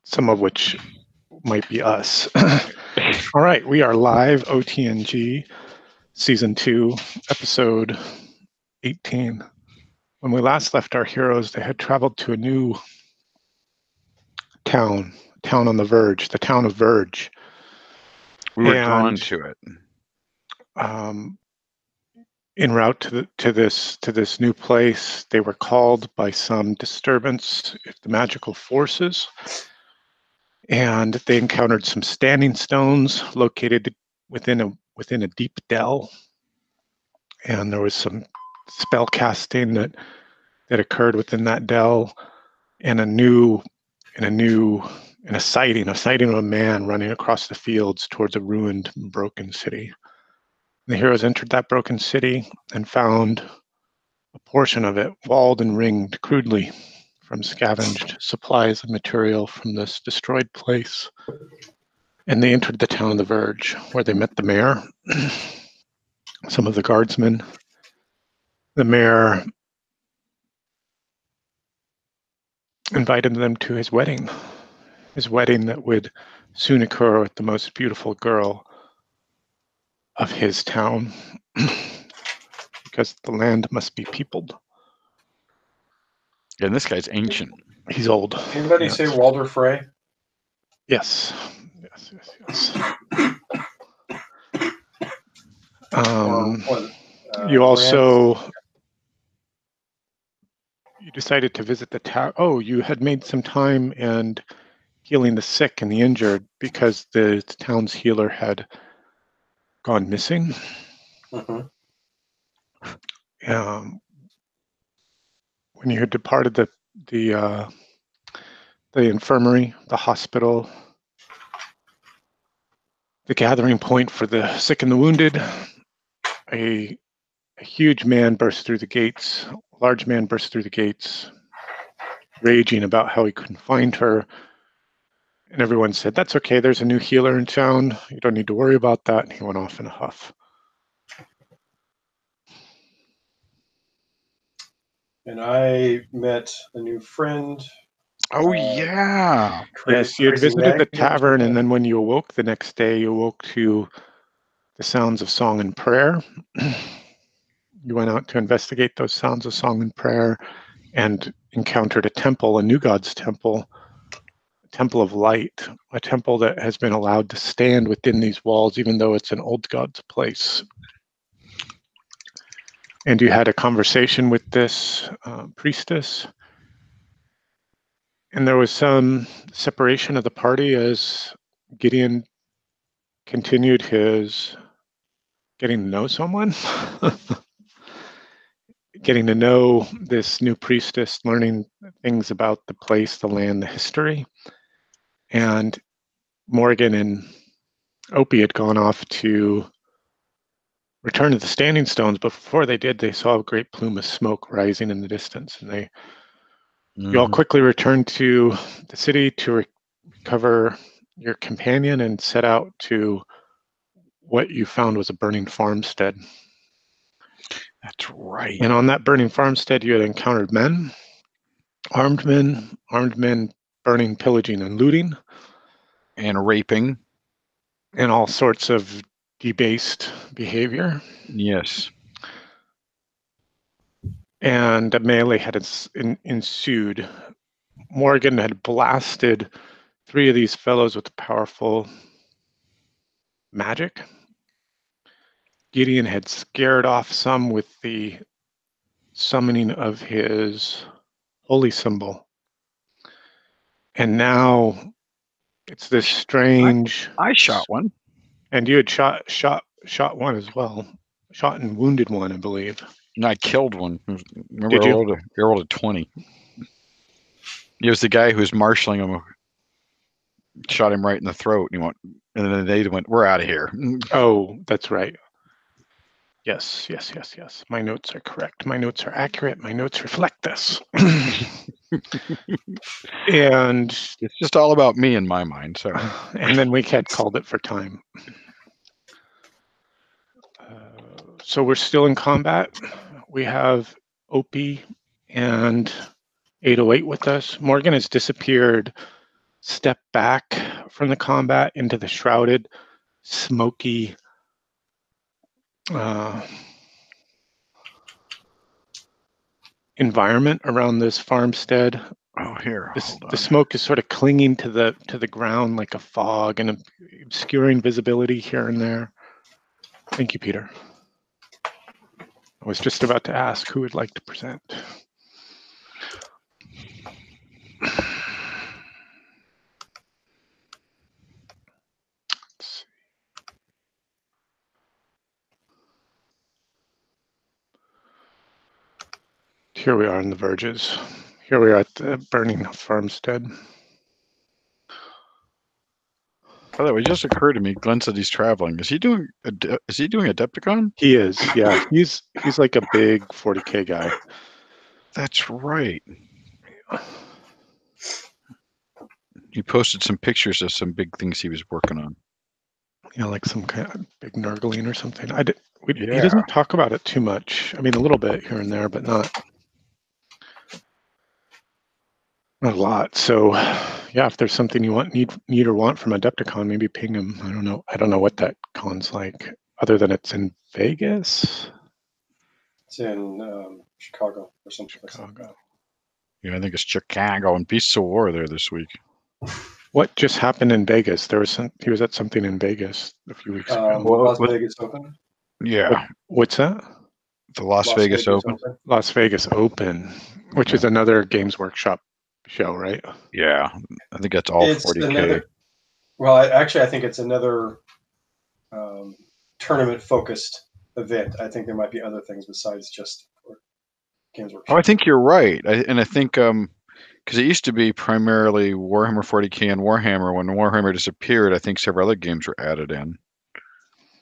some of which might be us. All right, we are live, OTNG, Season 2, Episode 18. When we last left our heroes, they had traveled to a new town on the verge, the town of Verge. We were drawn to it. En route to this new place, they were called by some disturbance, the magical forces, and they encountered some standing stones located within a deep dell, and there was some spell casting that occurred within that dell, and a sighting of a man running across the fields towards a ruined, broken city. The heroes entered that broken city and found a portion of it walled and ringed crudely from scavenged supplies and material from this destroyed place. And they entered the town of the Verge, where they met the mayor, some of the guardsmen. The mayor invited them to his wedding that would soon occur with the most beautiful girl of his town, because the land must be peopled. Yeah, and this guy's ancient. He's old. Anybody say Walter Frey? Yes. You also you decided to visit the town. Oh, you had made some time and healing the sick and the injured because the town's healer had gone missing. Mm-hmm. When you had departed the infirmary, the hospital, the gathering point for the sick and the wounded, a huge man burst through the gates. A large man burst through the gates, raging about how he couldn't find her. And everyone said, "That's okay, there's a new healer in town. You don't need to worry about that." And he went off in a huff. And I met a new friend. Oh, yeah. Yes, you had visited the tavern, and then when you awoke the next day, you awoke to the sounds of song and prayer. You went out to investigate those sounds of song and prayer and encountered a temple, a new god's temple, a temple of light, a temple that has been allowed to stand within these walls, even though it's an old god's place. And you had a conversation with this priestess, and there was some separation of the party as Gideon continued his getting to know someone, getting to know this new priestess, learning things about the place, the land, the history. And Morgan and Opie had gone off to return to the Standing Stones, but before they did, they saw a great plume of smoke rising in the distance, and you all quickly returned to the city to recover your companion and set out to what you found was a burning farmstead. That's right. And on that burning farmstead, you had encountered armed men burning, pillaging, and looting. And raping. And all sorts of debased behavior. Yes. And a melee had ensued. Morgan had blasted 3 of these fellows with powerful magic. Gideon had scared off some with the summoning of his holy symbol. And now it's this strange... I shot one. And you had shot one as well. Shot and wounded one, I believe. And I killed one. Remember, I rolled a 20. It was the guy who was marshaling him. Shot him right in the throat. And then they went, "We're out of here." Oh, that's right. Yes. My notes are correct. My notes are accurate. My notes reflect this. And it's just all about me in my mind. So, and then we had called it for time. So we're still in combat. We have Opie and 808 with us. Morgan has disappeared step back from the combat into the shrouded, smoky environment around this farmstead. Oh, here. The smoke is sort of clinging to the ground like a fog and obscuring visibility here and there. Thank you, Peter. I was just about to ask who would like to present. Here we are in the Verges. Here we are at the burning farmstead. By the way, it just occurred to me, Glenn said he's traveling. Is he doing Adepticon? He is, yeah. He's like a big 40K guy. That's right. He posted some pictures of some big things he was working on. You know, like some kind of big nurgling or something. He doesn't talk about it too much. I mean, a little bit here and there, but not a lot. So, yeah, if there's something you need or want from Adepticon, maybe ping him. I don't know. I don't know what that con's like, other than it's in Vegas. It's in Chicago or something. Chicago. Yeah, I think it's Chicago, and Beasts of War there this week. What just happened in Vegas? He was at something in Vegas a few weeks ago. Las Vegas Open. Yeah. What's that? The Las Vegas Open. Las Vegas Open, which is another Games Workshop show, right? Yeah, I think that's all 40K. I think it's another tournament-focused event. I think there might be other things besides just Games Workshop. Oh, I think you're right. I think because it used to be primarily Warhammer 40K and Warhammer. When Warhammer disappeared, I think several other games were added in.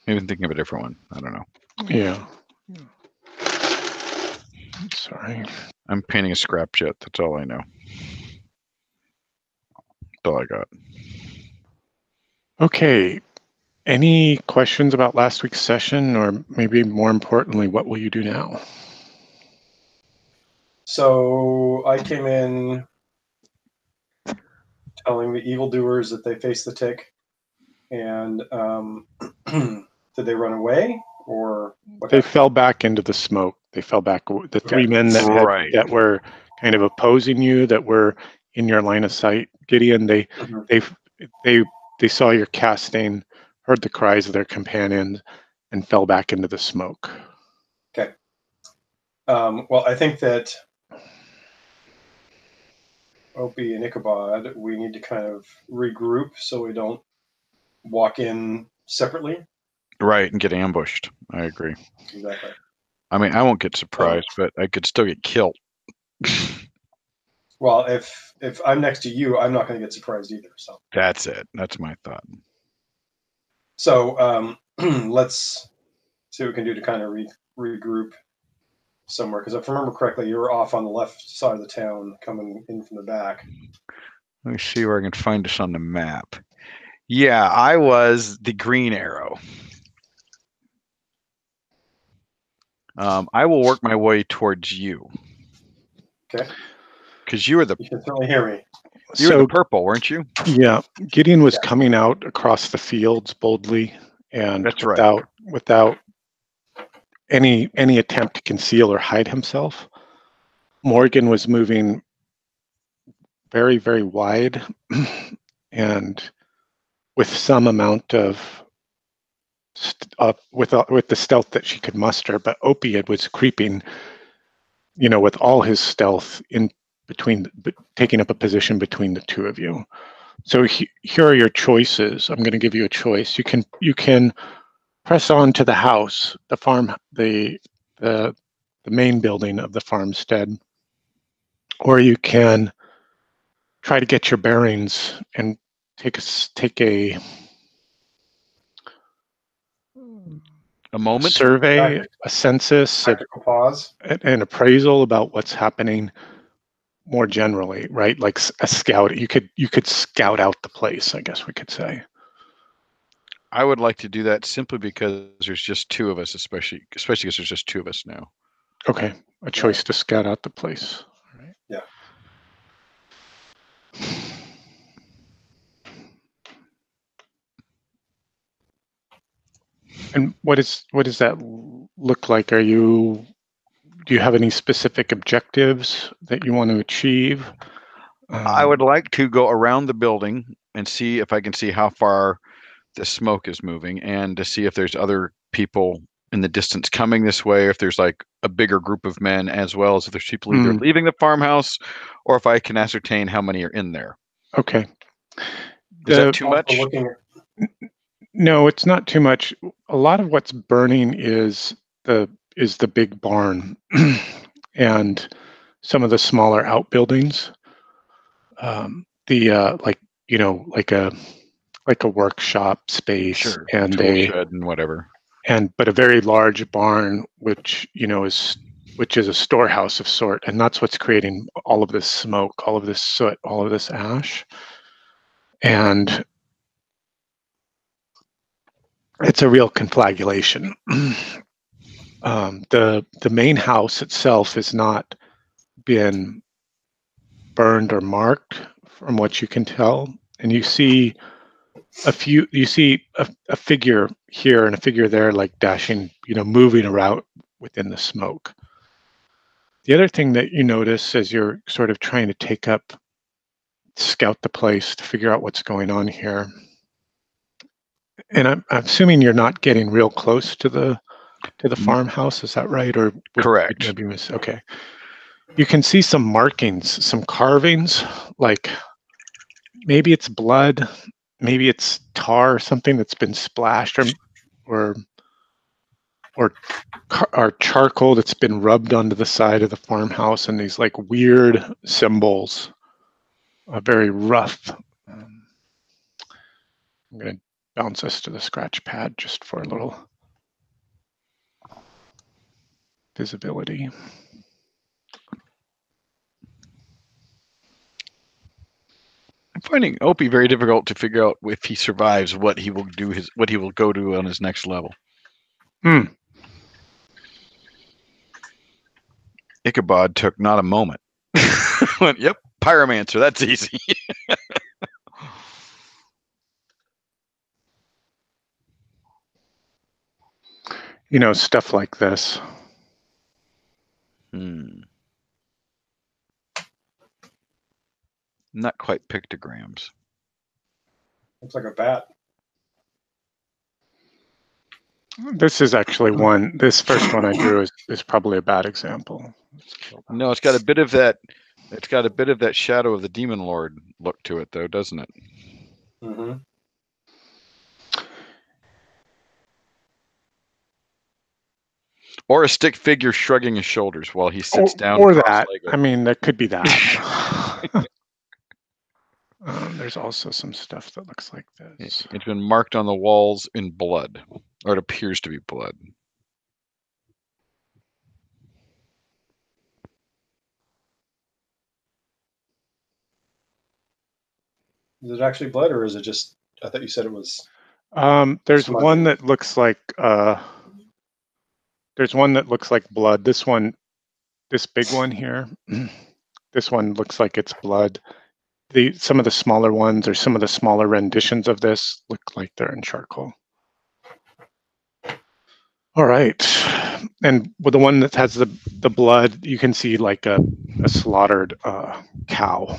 Maybe I'm thinking of a different one. I don't know. Yeah. Sorry. I'm painting a scrap jet. That's all I know. That's all I got. Okay. Any questions about last week's session, or maybe more importantly, what will you do now? So I came in telling the evildoers that they face the tick, and did they run away, or what? They fell back into the smoke. They fell back. The three men that were kind of opposing you, that were in your line of sight, Gideon. They saw your casting, heard the cries of their companions, and fell back into the smoke. Okay. Well, I think that Opie and Ichabod, we need to kind of regroup so we don't walk in separately. Right, and get ambushed. I agree. Exactly. I mean, I won't get surprised, but I could still get killed. Well, if I'm next to you, I'm not going to get surprised either. So that's it. That's my thought. So let's see what we can do to kind of regroup somewhere. Because if I remember correctly, you were off on the left side of the town, coming in from the back. Let me see where I can find us on the map. Yeah, I was the green arrow. I will work my way towards you. Okay. Because you were the. You can certainly hear me. You were the purple, weren't you? Yeah, Gideon was coming out across the fields boldly, and without any attempt to conceal or hide himself. Morgan was moving very, very wide, and with some amount of with the stealth that she could muster. But Opiate was creeping, with all his stealth in between, taking up a position between the two of you. So here are your choices. I'm going to give you a choice. You can press on to the house, the farm, the main building of the farmstead, or you can try to get your bearings and take a moment, survey, a census, pause, an appraisal about what's happening more generally, right? Like a scout. You could scout out the place, I guess we could say. I would like to do that simply because there's just two of us, especially because there's just two of us now. Okay, a choice to scout out the place. All right. Yeah. And what does that look like? Do you have any specific objectives that you want to achieve? I would like to go around the building and see if I can see how far the smoke is moving, and to see if there's other people in the distance coming this way, or if there's like a bigger group of men, as well as if there's people either leaving the farmhouse, or if I can ascertain how many are in there. Okay. Is that too much? No, it's not too much. A lot of what's burning is the big barn and some of the smaller outbuildings. Like a workshop space, sure, and tool shed and whatever. But a very large barn, which is a storehouse of sort, and that's what's creating all of this smoke, all of this soot, all of this ash. And it's a real conflagration. The main house itself has not been burned or marked, from what you can tell, and you see a figure here and a figure there, like dashing, moving around within the smoke. The other thing that you notice as you're sort of trying to scout the place to figure out what's going on here, and I'm assuming you're not getting real close to the farmhouse, is that right? Or correct? Okay. You can see some markings, some carvings, like maybe it's blood, maybe it's tar or something that's been splashed, or charcoal that's been rubbed onto the side of the farmhouse, and these like weird symbols, very rough. I'm going to bounce us to the scratch pad just for a little visibility. I'm finding Opie very difficult to figure out if he survives what he will go to on his next level. Ichabod took not a moment. Went, yep, pyromancer, that's easy. Stuff like this. Not quite pictograms. Looks like a bat. This is actually one. This first one I drew is probably a bad example. No, it's got a bit of that. It's got a bit of that Shadow of the Demon Lord look to it, though, doesn't it? Mm-hmm. Or a stick figure shrugging his shoulders while he sits down. Or that. I mean, that could be that. There's also some stuff that looks like this. It's been marked on the walls in blood, or it appears to be blood. Is it actually blood, or is it just? I thought you said it was. There's smudging. one that looks like. There's one that looks like blood. This big one here. This one looks like it's blood. Some of the smaller ones, or some of the smaller renditions of this, look like they're in charcoal. All right, and with the one that has the blood, you can see like a slaughtered cow,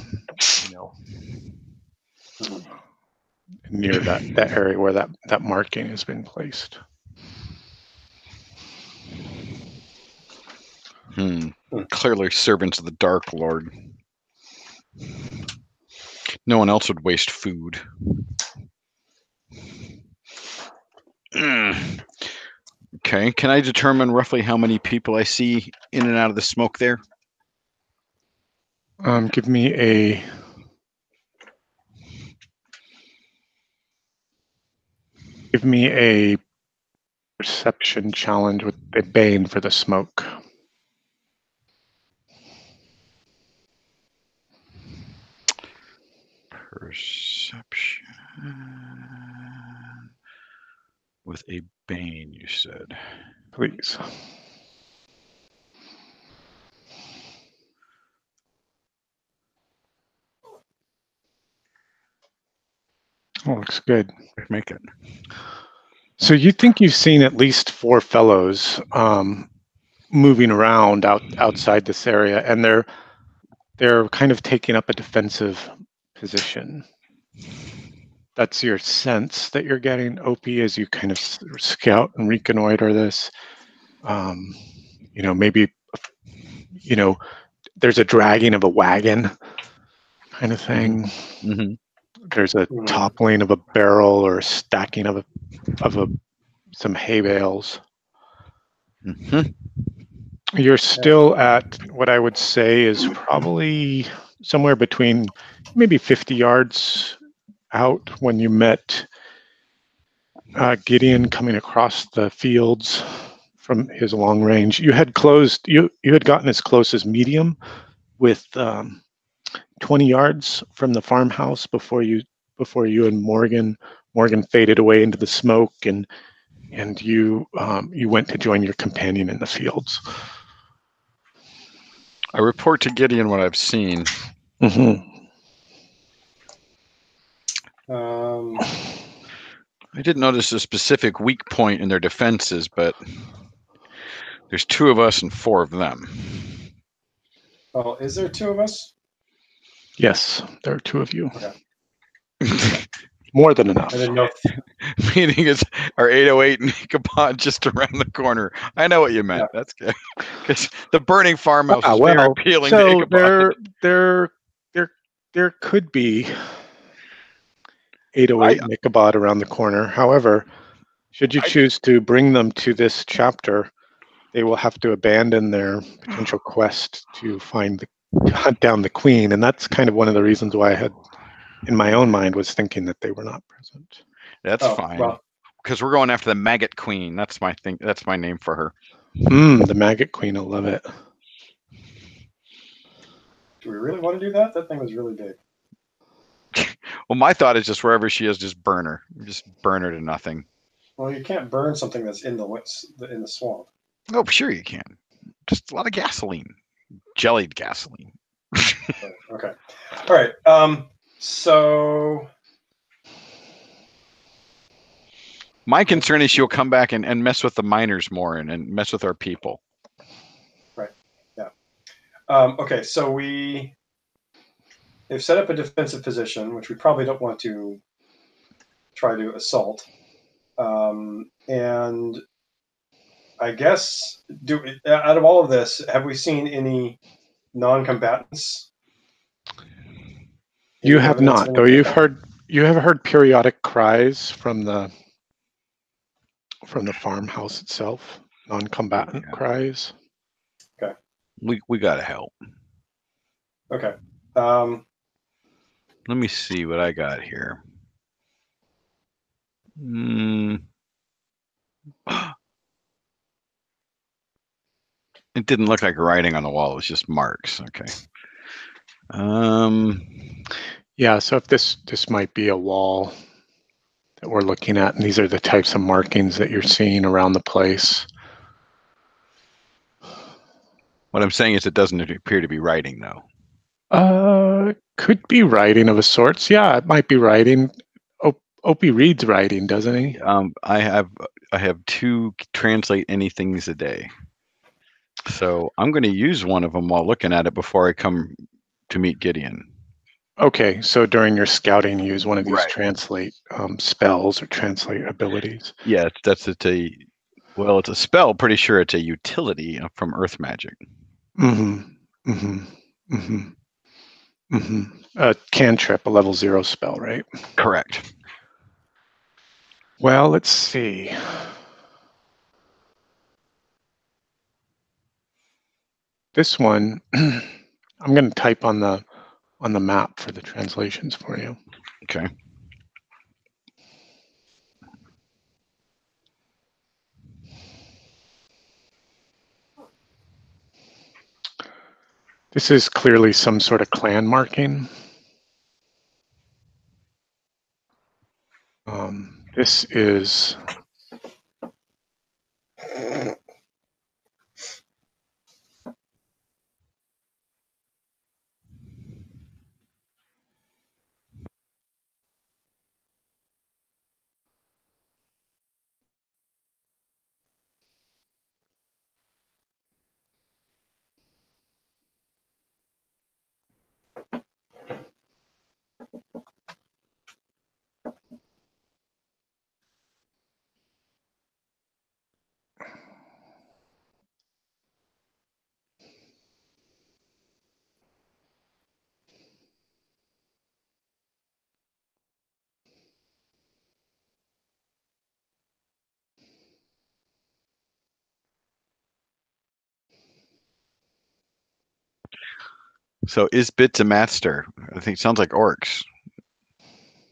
near that area where that marking has been placed. Clearly servants of the Dark Lord. No one else would waste food. Okay, can I determine roughly how many people I see in and out of the smoke there? Give me a perception challenge with a bane for the smoke. Perception with a bane, you said. Please. Oh, looks good. Make it. So you think you've seen at least 4 fellows moving around outside this area, and they're kind of taking up a defensive position. That's your sense that you're getting, Opie, as you kind of scout and reconnoiter this. Maybe, there's a dragging of a wagon kind of thing. Mm-hmm. There's a toppling of a barrel or a stacking of some hay bales. Mm-hmm. You're still at what I would say is probably somewhere between maybe 50 yards out when you met Gideon coming across the fields from his long range. You had gotten as close as medium with 20 yards from the farmhouse before you and Morgan faded away into the smoke, and you went to join your companion in the fields. I report to Gideon what I've seen. Mm-hmm. I didn't notice a specific weak point in their defenses, but there's 2 of us and 4 of them. Oh, is there 2 of us? Yes, there are 2 of you. Okay. More than enough. I didn't know. Meaning it's our 808 and Ichabod just around the corner. I know what you meant. Yeah. That's good. Because the burning farmhouse is very appealing to so Ichabod. there could be 808 and Ichabod around the corner. However, should you choose to bring them to this chapter, they will have to abandon their potential quest to hunt down the queen, and that's kind of one of the reasons why I had, in my own mind, was thinking that they were not present. That's fine. Because we're going after the maggot queen. That's my thing. That's my name for her. The maggot queen. I love it. Do we really want to do that? That thing was really big. Well, my thought is just wherever she is, just burn her. Just burn her to nothing. Well, you can't burn something that's in the swamp. Oh, sure you can. Just a lot of gasoline. Jellied gasoline. Okay. All right. So my concern is she'll come back and mess with the miners more and mess with our people. Right. Yeah. Okay. So they've set up a defensive position, which we probably don't want to try to assault. And I guess, out of all of this, have we seen any non-combatants? You have not, though. You have heard periodic cries from the farmhouse itself, non-combatant cries. Okay. We gotta help. Okay. Let me see what I got here. It didn't look like writing on the wall. It was just marks. Okay. Yeah. So if this might be a wall that we're looking at, and these are the types of markings that you're seeing around the place. What I'm saying is it doesn't appear to be writing, though. Could be writing of a sorts. Yeah, it might be writing. Opie reads writing, doesn't he? I have 2 translate anythings a day. So I'm going to use one of them while looking at it before I come to meet Gideon. Okay, so during your scouting, use one of these translate spells or translate abilities. Yeah, it's a spell. Pretty sure it's a utility from Earth Magic. A cantrip, a level 0 spell, right? Correct. Well, let's see. This one, I'm going to type on the map for the translations for you. Okay. This is clearly some sort of clan marking. This is So is Bits a master? I think it sounds like orcs.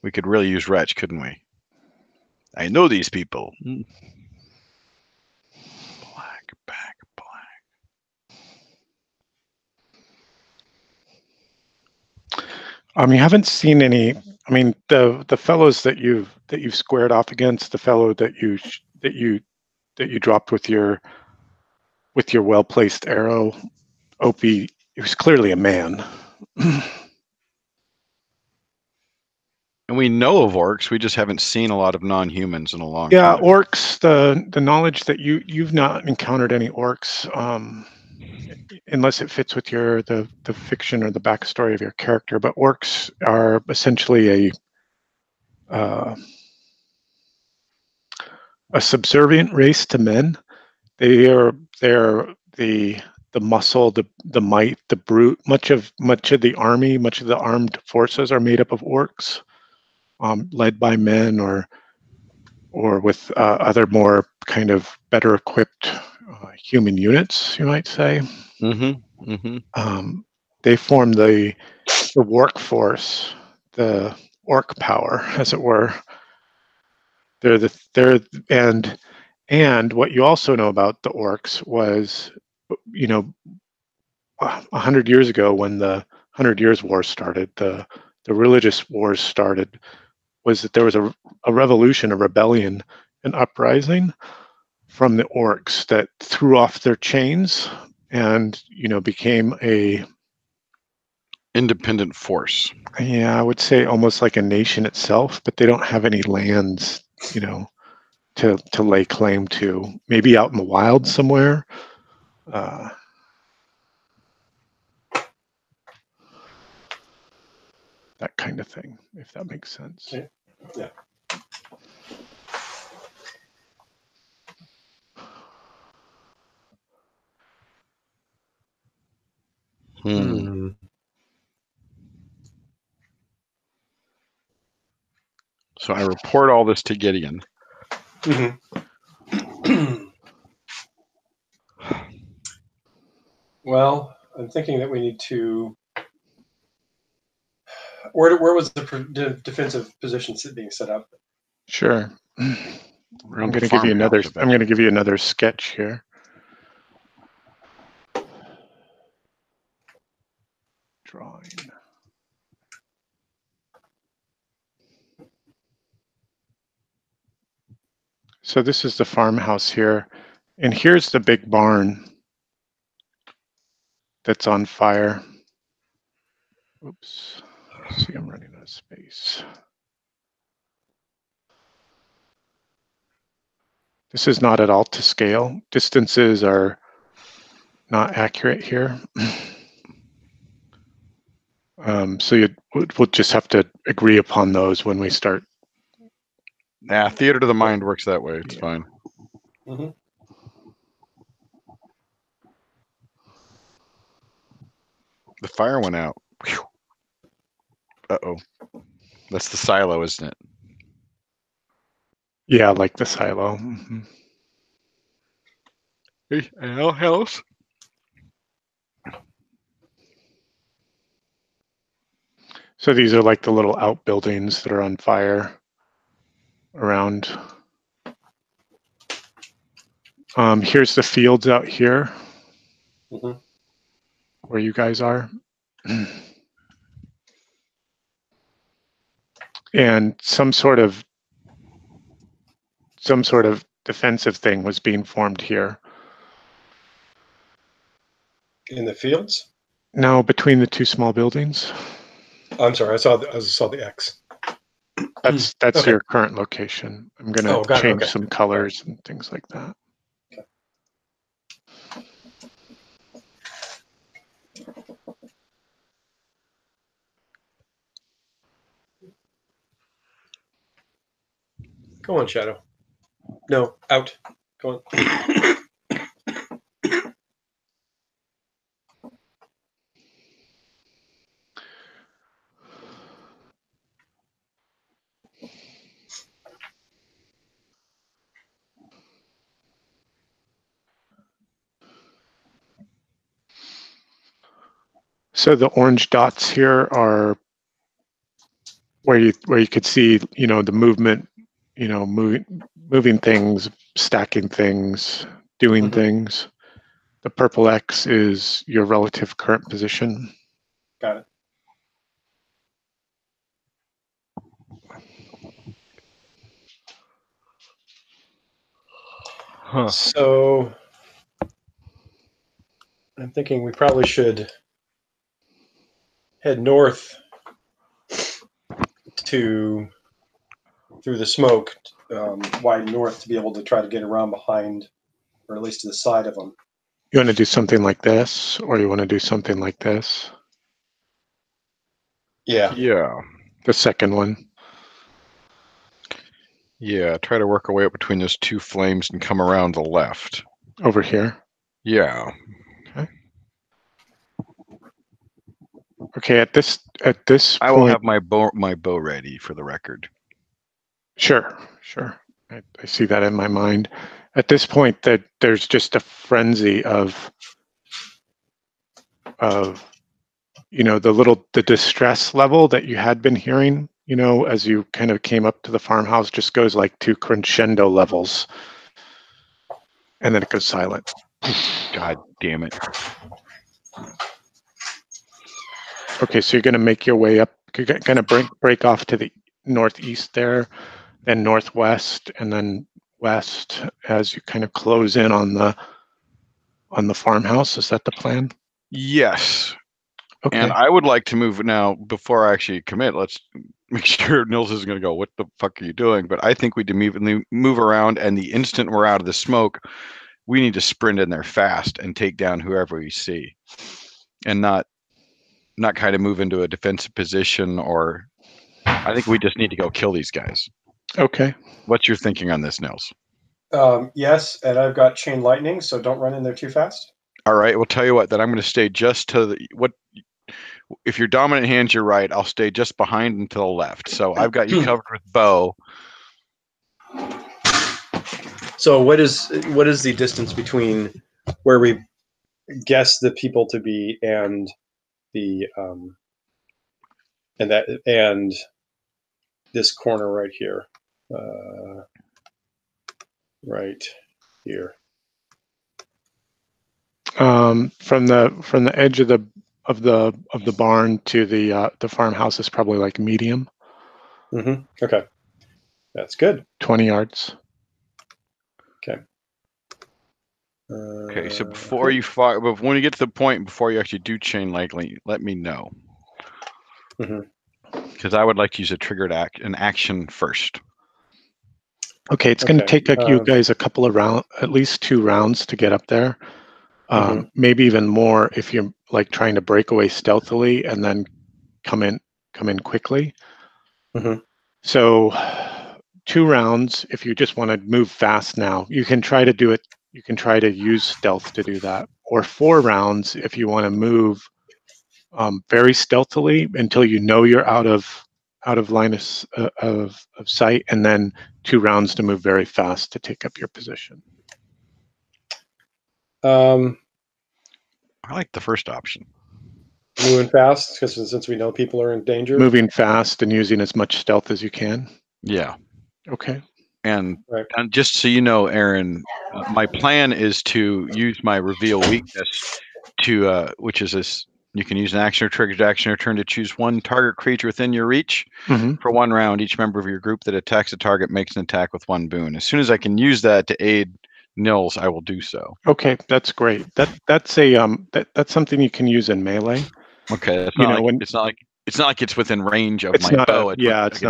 We could really use Wretch, couldn't we? I know these people. Black, black. You haven't seen any. I mean, the fellows that you've squared off against, the fellow that you dropped with your well placed arrow, Opie, he was clearly a man. And we know of orcs. We just haven't seen a lot of non-humans in a long Yeah, time. orcs. The knowledge that you've not encountered any orcs, unless it fits with your the fiction or the backstory of your character. But orcs are essentially a subservient race to men. They're the muscle, the might, the brute. Much of the army, much of the armed forces are made up of orcs, led by men or with other more kind of better equipped human units, you might say. Mm-hmm. Mm-hmm. They form the workforce, the orc power, as it were. They're and what you also know about the orcs was, 100 years ago, when the 100 Years' War started, the religious wars started, was that there was a revolution, a rebellion, an uprising from the orcs that threw off their chains and became a Independent force. I would say almost like a nation itself, but they don't have any lands, to lay claim to. Maybe out in the wild somewhere. That kind of thing, if that makes sense. Yeah. So I report all this to Gideon. Mm-hmm. Well, I'm thinking that we need to. Where was the defensive position being set up? Sure. I'm going to give you another. I'm going to give you another sketch here. Drawing. So this is the farmhouse here, and here's the big barn that's on fire. Oops. See, I'm running out of space. This is not at all to scale. Distances are not accurate here. So we'll just have to agree upon those when we start. Yeah, theater to the mind works that way. It's fine. Mm-hmm. The fire went out. Uh-oh. That's the silo, isn't it? Yeah, like the silo. Mm-hmm. Hey, house. So these are like the little outbuildings that are on fire around. Here's the fields out here, Mm-hmm. where you guys are. And some sort of defensive thing was being formed here. In the fields? No, between the two small buildings. I'm sorry, I saw the X. That's Okay. your current location. I'm going to change some colors and things like that. Okay. Go on, Shadow. No, out. Go on. So the orange dots here are where you could see, the movement, moving things, stacking things, doing things. The purple X is your relative current position. Got it. Huh. So I'm thinking we probably should head north through the smoke, wide north, to be able to try to get around behind, or at least to the side of them. You want to do something like this, or you want to do something like this? Yeah. Yeah. The second one. Yeah. Try to work our way up between those two flames and come around the left. Over here. Yeah. Okay. At this I point, will have my bow ready for the record. Sure. I see that in my mind. At this point, that there's just a frenzy of the distress level that you had been hearing, as you kind of came up to the farmhouse, just goes like to crescendo levels, and then it goes silent. God damn it. Okay, so you're going to make your way up. You're going to break off to the northeast there, then northwest, and then west as you kind of close in on the farmhouse. Is that the plan? Yes. Okay. And I would like to move now before I actually commit. Let's make sure Nils isn't going to go, what the fuck are you doing? But I think we immediately move around, and the instant we're out of the smoke, we need to sprint in there fast and take down whoever we see, and not kind of move into a defensive position. Or I think we just need to go kill these guys. Okay. What's your thinking on this, Nils? Yes, and I've got chain lightning, so don't run in there too fast. All right, we'll tell you what. Then I'm going to stay just to if your dominant hand's your right, I'll stay just behind and to the left. So I've got you covered with bow. So what is the distance between where we guess the people to be and the and this corner right here, right here? From the edge of the barn to the farmhouse is probably like medium. Okay, that's good. 20 yards. Okay. Okay, so before you fire, but when you get to the point before you actually do chain lightning, let me know. Because I would like to use a triggered an action first. Okay, it's going to take you guys a couple of rounds, at least 2 rounds to get up there. Maybe even more if you're like trying to break away stealthily and then come in quickly. So 2 rounds if you just want to move fast now. You can try to do it. You can try to use stealth to do that. Or 4 rounds if you want to move very stealthily until you know you're out of line of sight, and then 2 rounds to move very fast to take up your position. I like the first option. Moving fast, because since we know people are in danger. Moving fast and using as much stealth as you can. Yeah. Okay. And just so you know, Aaron, my plan is to use my reveal weakness to, which is this. You can use an action or triggered action or turn to choose one target creature within your reach. For 1 round, each member of your group that attacks a target makes an attack with 1 boon. As soon as I can use that to aid Nils, I will do so. Okay, that's great. That's something you can use in melee. Okay, it's not like it's within range of my bow. It's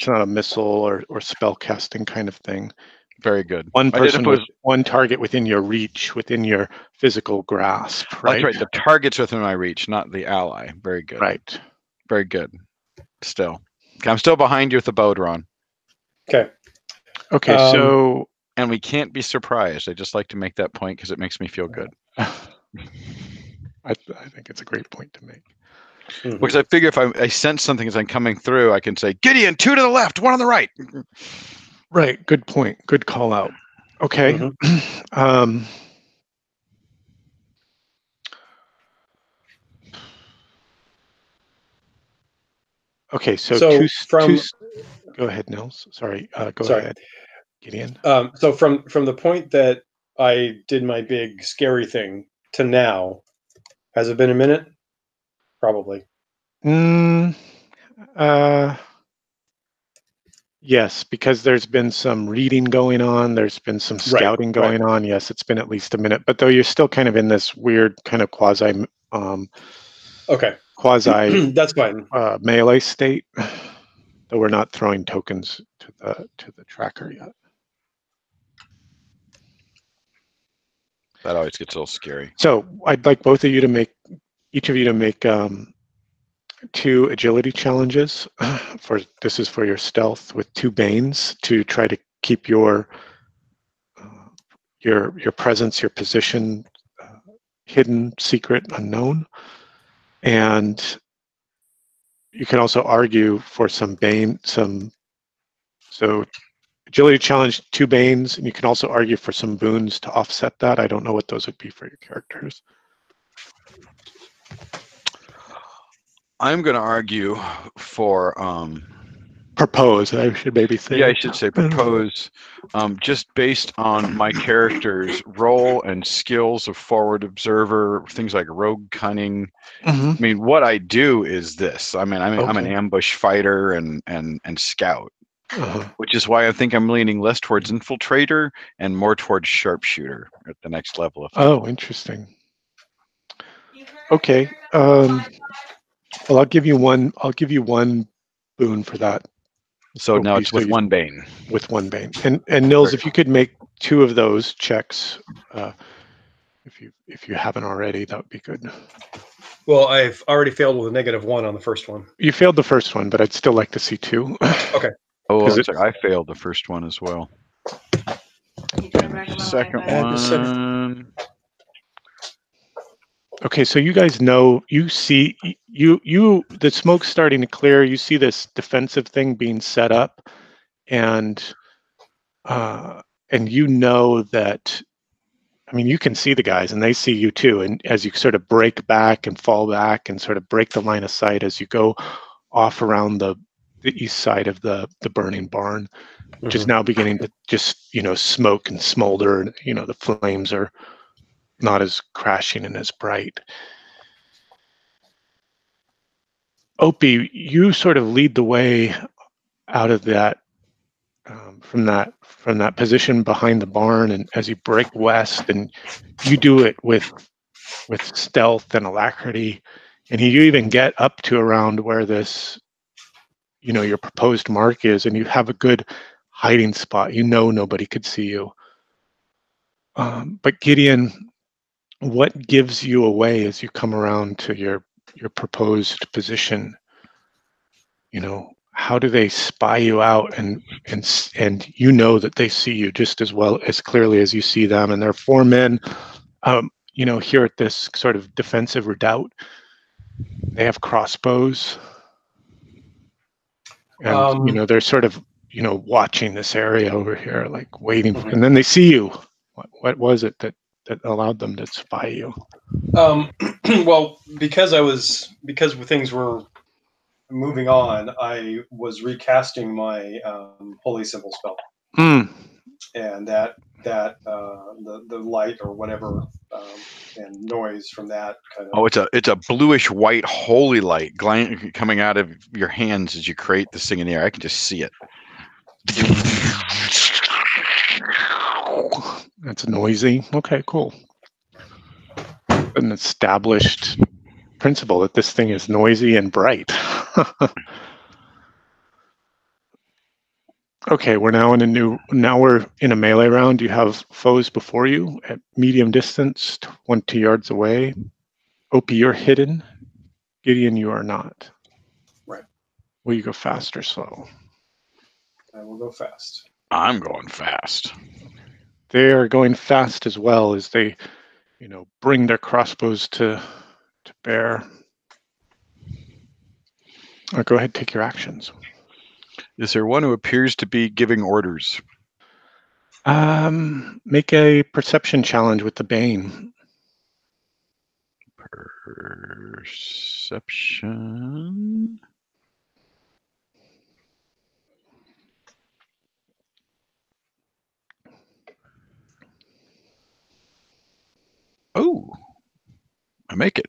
not a missile or spell casting kind of thing. Very good. One person with one target within your reach, within your physical grasp, right? That's right. The target's within my reach, not the ally. Very good. Right. Very good. Still. Okay, I'm still behind you with the bow drawn. Okay. Okay, so... And we can't be surprised. I just like to make that point because it makes me feel good. I think it's a great point to make. Because I figure if I sense something as I'm coming through, I can say, Gideon, 2 to the left, 1 on the right. Right. Good point. Good call out. Okay. Okay, so go ahead, Nils. Sorry, go ahead, Gideon. So from the point that I did my big scary thing to now, has it been a minute? Probably. Yes, because there's been some reading going on. There's been some scouting going on. Yes, it's been at least a minute. But though you're still kind of in this weird kind of quasi that's fine. Melee state, though we're not throwing tokens to the tracker yet. That always gets a little scary. So I'd like each of you to make 2 agility challenges. This is for your stealth with 2 banes to try to keep your presence, your position hidden, secret, unknown. And you can also argue for some bane, so agility challenge 2 banes, and you can also argue for some boons to offset that. I don't know what those would be for your characters. I'm going to argue for propose. I should maybe say. Yeah, I should say propose. Just based on my character's role and skills of forward observer, things like rogue cunning. I mean, what I do is this. I mean, I'm an ambush fighter and scout, which is why I think I'm leaning less towards infiltrator and more towards sharpshooter at the next level. Oh, interesting. Okay. Well, I'll give you one boon for that. So now it's with 1 bane. With 1 bane. And Nils, if you could make 2 of those checks, if you haven't already, that would be good. Well, I've already failed with a -1 on the first one. You failed the first one, but I'd still like to see 2. Okay. Oh, I failed the first one as well. Second one. Okay, so you guys know, you see, the smoke's starting to clear. You see this defensive thing being set up, and you know that, I mean, you can see the guys and they see you too. And as you sort of break back and fall back and sort of break the line of sight as you go off around the east side of the burning barn, which is now beginning to just, smoke and smolder, and, the flames are not as crashing and as bright. Opie, you sort of lead the way out of that, from that position behind the barn, and as you break west, and you do it with stealth and alacrity, and you even get up to around where this, your proposed mark is, and you have a good hiding spot. Nobody could see you. But Gideon, what gives you away as you come around to your proposed position? How do they spy you out, and that they see you just as well, as clearly as you see them? And there are 4 men, here at this sort of defensive redoubt. They have crossbows, and they're sort of watching this area over here, like waiting, and then they see you. What was it that allowed them to spy you? Well, because things were moving on, I was recasting my holy symbol spell, and that the light or whatever and noise from that kind of. Oh, it's a bluish white holy light coming out of your hands as you create this thing in the air. I can just see it. That's noisy. Okay, cool. An established principle that this thing is noisy and bright. Okay, we're now we're in a melee round. You have foes before you at medium distance, 20 yards away. Opie, you're hidden. Gideon, you are not. Right. Will you go fast or slow? I will go fast. I'm going fast. They are going fast as well as they, bring their crossbows to bear. Go ahead, take your actions. Is there one who appears to be giving orders? Make a perception challenge with the Bane. Perception. I make it.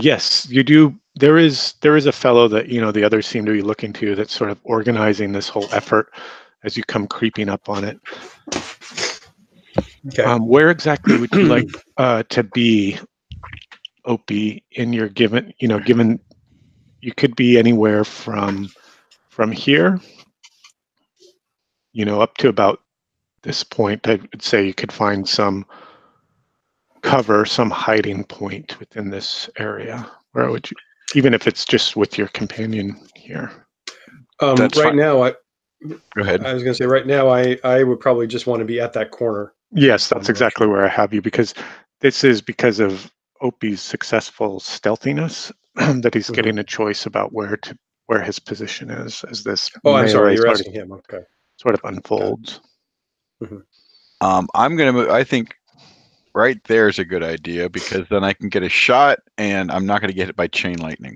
Yes, you do. There is a fellow that the others seem to be looking to that's sort of organizing this whole effort as you come creeping up on it. Okay. Where exactly would you like to be, Opie, in your given you could be anywhere from here, up to about this point. I would say you could find some cover, some hiding point within this area. Where would you, even if it's just with your companion here? That's right fine. now, Go ahead. I was going to say right now, I would probably just want to be at that corner. Yes, that's exactly where I have you, because this is because of Opie's successful stealthiness that he's getting a choice about where his position is as this I'm sorry, melee you're asking him. Okay. sort of unfolds. I'm gonna move. I think right there is a good idea, because then I can get a shot, and I'm not gonna get hit by chain lightning.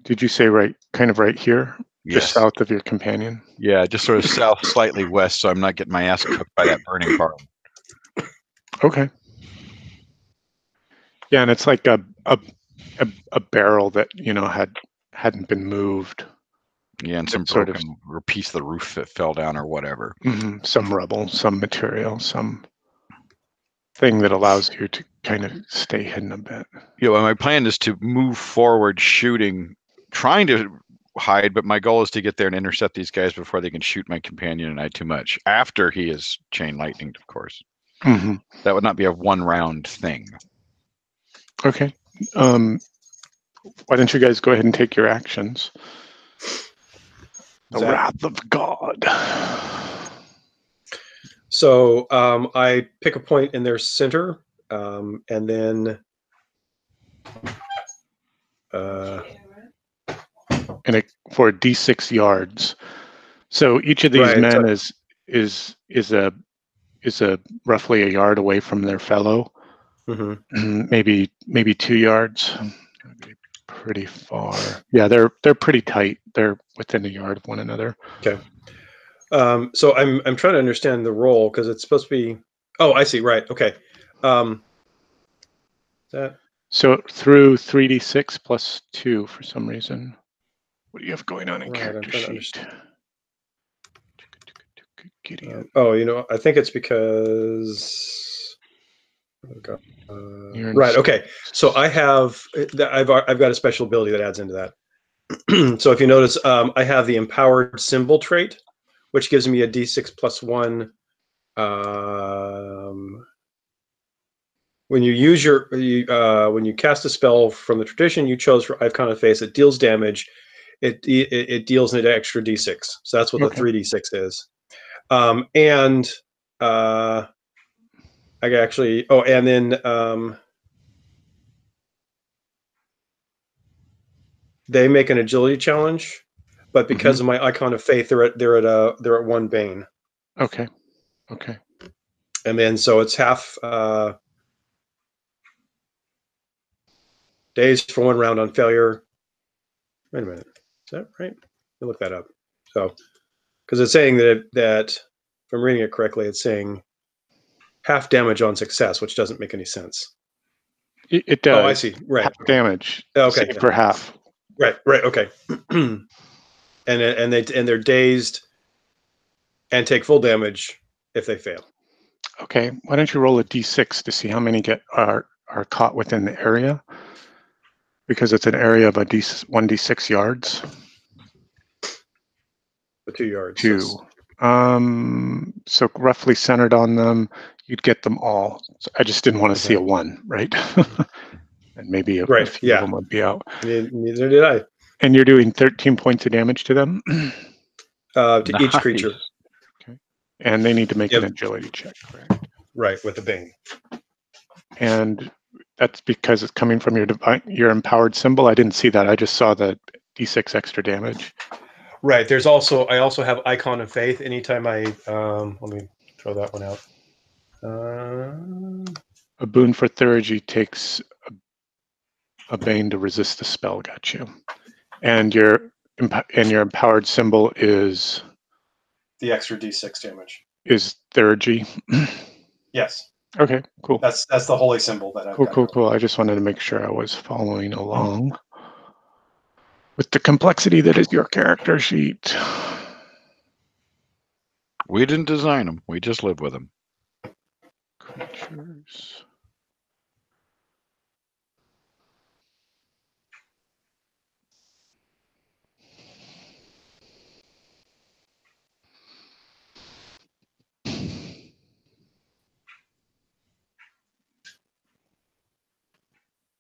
Did you say kind of right here? Yes. Just south of your companion? Yeah, just sort of south, slightly west, so I'm not getting my ass cooked by that burning bar. Okay. Yeah, and it's like a barrel that hadn't been moved. Yeah, and some broken or piece of the roof that fell down or whatever. Some rubble, some material, some thing that allows you to kind of stay hidden a bit. My plan is to move forward, shooting, trying to hide, but my goal is to get there and intercept these guys before they can shoot my companion and I too much. After he is chain lightninged, of course. That would not be a one-round thing. Okay. Why don't you guys go ahead and take your actions? The wrath of God. So I pick a point in their center, and then for a D6 yards. So each of these men is a roughly a yard away from their fellow. Maybe 2 yards. Pretty far. Yeah, they're pretty tight. They're within a yard of one another. Okay. So I'm trying to understand the roll, because it's supposed to be. Oh, I see. Right. Okay. So through 3d6 plus 2 for some reason. What do you have going on in character sheet? I think it's because. Right. Okay. So I've got a special ability that adds into that. So if you notice, I have the empowered symbol trait, which gives me a D6 plus 1. When you use when you cast a spell from the tradition you chose for Icon of Face, it deals damage. It deals an extra D6. So that's what the 3d6 is. And I actually. Oh, and then they make an agility challenge, but because of my Icon of Faith, they're at 1 bane. Okay. And then so it's half days for 1 round on failure. Wait a minute, is that right? Let me look that up. So, because it's saying that if I'm reading it correctly, it's saying half damage on success, which doesn't make any sense. It does. Oh, I see. Right. Half damage. Okay. Save for half. Right. Okay. and they're dazed and take full damage if they fail. Okay. Why don't you roll a d6 to see how many are caught within the area? Because it's an area of 1d6 yards. The 2 yards. 2. So roughly centered on them, you'd get them all. So I just didn't want to see a 1, right? And maybe a few of them would be out. Neither did I. And you're doing 13 points of damage to them? To each creature. Okay. And they need to make an agility check, correct? Right, with the bane. And that's because it's coming from your empowered symbol. I didn't see that. I just saw the d6 extra damage. Right. I also have Icon of Faith. Anytime I let me throw that one out. A boon for Theurgy takes a bane to resist the spell. Got you. And your empowered symbol is the extra d6 damage. is theurgy. Yes. Okay, cool. That's the holy symbol that I've got. Cool. I just wanted to make sure I was following along with the complexity that is your character sheet. We didn't design them. We just live with them. Creatures.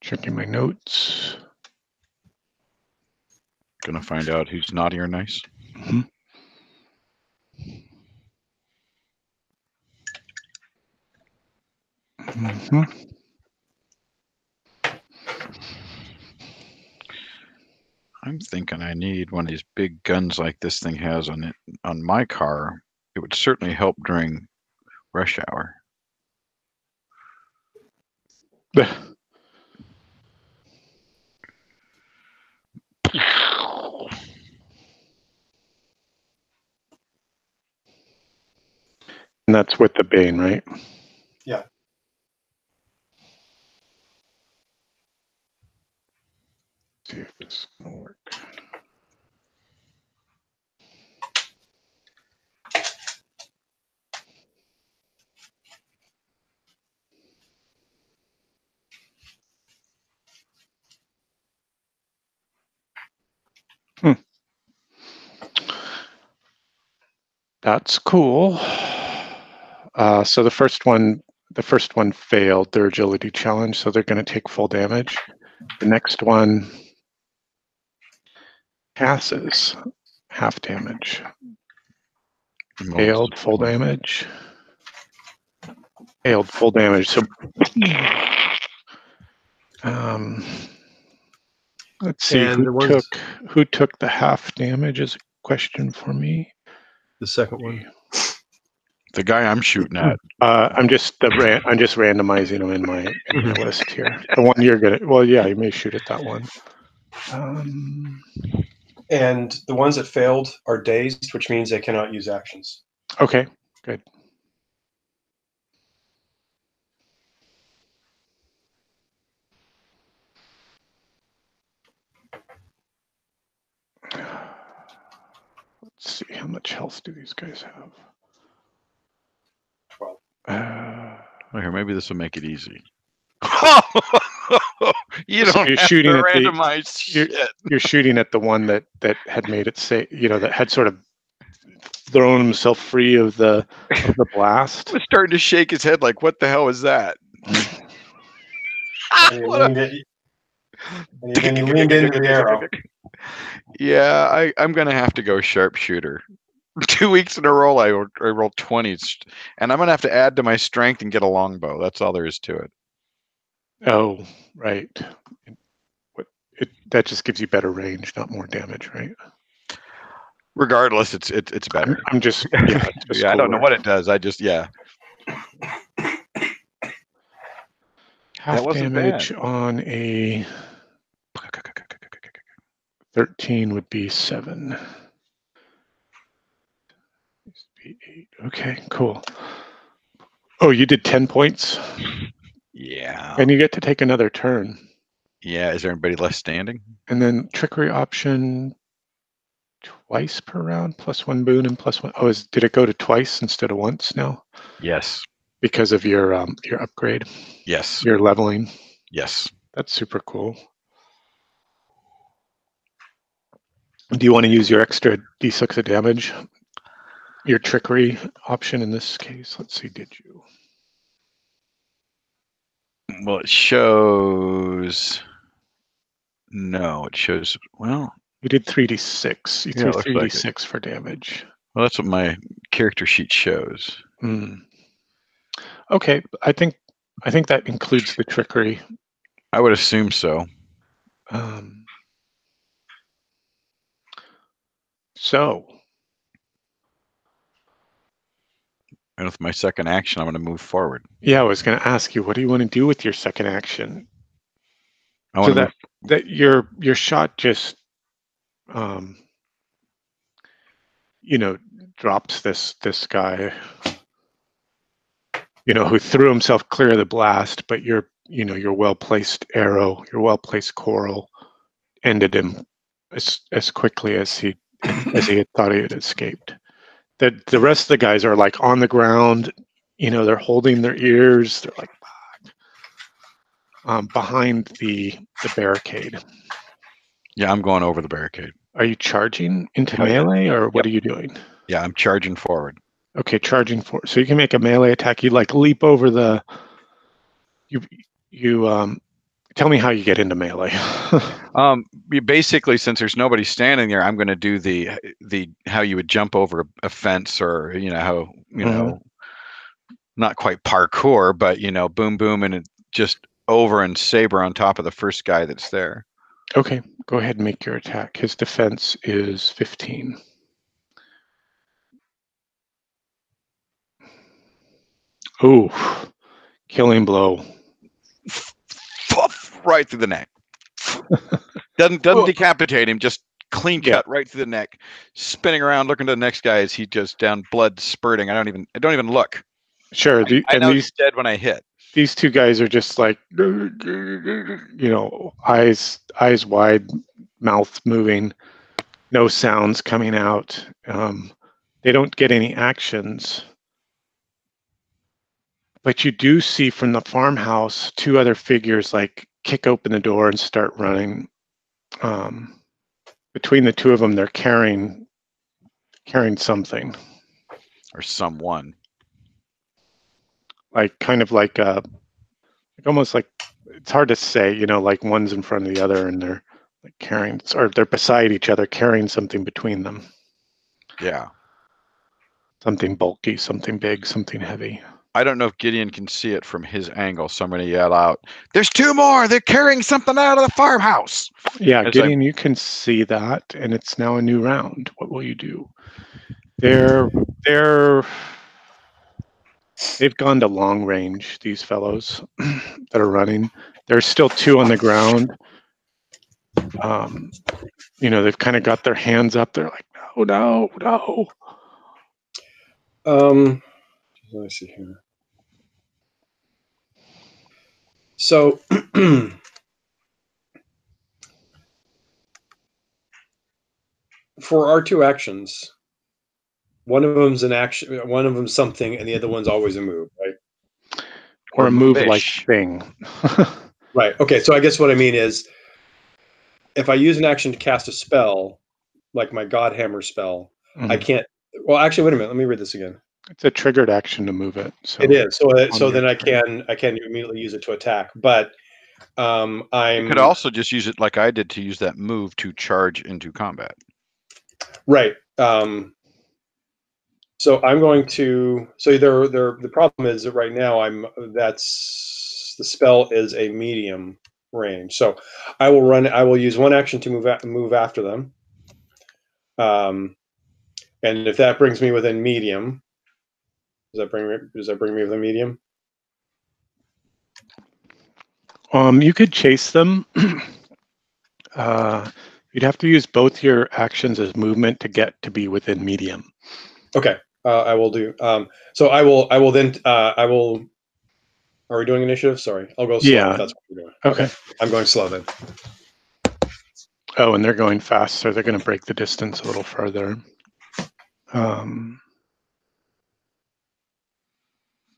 Checking my notes. Gonna find out who's naughty or nice. Mm-hmm. Mm-hmm. I'm thinking I need one of these big guns like this thing has on it on my car. It would certainly help during rush hour. And that's with the Bane, right? Yeah. See if this is gonna work. That's cool. So the first one failed their agility challenge, so they're going to take full damage. The next one passes, half damage. Failed, full damage. Failed, full damage. So, let's see who took the half damage is a question for me. The second one. The guy I'm shooting at. I'm just randomizing them in my list here. The one you're gonna. Well, yeah, you may shoot at that one. And the ones that failed are dazed, which means they cannot use actions. Okay, good. Let's see, how much health do these guys have? 12. Here, maybe this will make it easy. You don't have shooting to at randomize shit. You're shooting at the one that had made it say, that had sort of thrown himself free of the blast. He was starting to shake his head like, what the hell is that? And you leaned into the arrow. Yeah, I'm going to have to go sharpshooter. 2 weeks in a row, I rolled 20s. And I'm going to have to add to my strength and get a longbow. That's all there is to it. Oh, right. That just gives you better range, not more damage, right? Regardless, it's better. I'm just, I don't know what it does. Half damage on a 13 would be 7. Be 8. Okay, cool. Oh, you did 10 points? Yeah. And you get to take another turn. Yeah, is there anybody left standing? And then trickery option twice per round, +1 boon and +1. Oh, did it go to twice instead of once now? Yes. Because of your upgrade? Yes. Your leveling? Yes. That's super cool. Do you want to use your extra d6 of damage? Your trickery option in this case? Let's see, did you? Well, it shows... No, it shows... Well... You did 3d6. You threw 3d6 like for damage. Well, that's what my character sheet shows. Okay, I think that includes the trickery. I would assume so. And with my second action, I'm going to move forward. Yeah, I was going to ask you, what do you want to do with your second action? So that your shot just, drops this guy who threw himself clear of the blast, but your well-placed arrow, your well-placed coral ended him as quickly as he had thought he had escaped. The rest of the guys are like on the ground, they're holding their ears, they're like behind the barricade. Yeah, I'm going over the barricade. Are you charging into melee, or what are you doing? Yeah, I'm charging forward. Okay, charging forward. So you can make a melee attack. You like leap over the. You tell me how you get into melee. Basically, since there's nobody standing there, I'm going to do the how you would jump over a fence, or how not quite parkour, but boom boom, and it just over and saber on top of the first guy that's there. Okay, go ahead and make your attack. His defense is 15. Ooh, killing blow. Right through the neck. Doesn't decapitate him, just clean cut right through the neck. Spinning around, looking to the next guy as he just down, blood spurting. I don't even look. Sure, I know he's dead when I hit. These two guys are just like, eyes wide, mouth moving, no sounds coming out. They don't get any actions. But you do see from the farmhouse 2 other figures like kick open the door and start running. Between the 2 of them, they're carrying something. Or someone. Like kind of like almost like, it's hard to say, like one's in front of the other and they're like carrying, or they're beside each other carrying something between them. Yeah. Something bulky, something big, something heavy. I don't know if Gideon can see it from his angle, so I'm going to yell out, "There's 2 more! They're carrying something out of the farmhouse!" Yeah, Gideon, you can see that, and it's now a new round. What will you do? They've gone to long range, these fellows that are running. There's still 2 on the ground. They've kind of got their hands up. They're like, no. Let me see here. So for our 2 actions, one of them's an action, one of them's something, and the other one's always a move, right? Or a move-like thing. Right. Okay. So I guess what I mean is, if I use an action to cast a spell, like my God Hammer spell, I can't. Well, actually, wait a minute. Let me read this again. It's a triggered action to move it. So it is. So then I can immediately use it to attack. But you could also just use it like I did to use that move to charge into combat. Right. So I'm going to. So the problem is that right now the spell is a medium range. So I will use one action to move after them. And if that brings me within medium, does that bring me within medium? You could chase them. You'd have to use both your actions as movement to get to be within medium. Okay, I will do. So I will then. Are we doing initiative? Sorry, I'll go slow. Yeah. If that's what we're doing. Okay. I'm going slow then. Oh, and they're going fast, so they're going to break the distance a little further.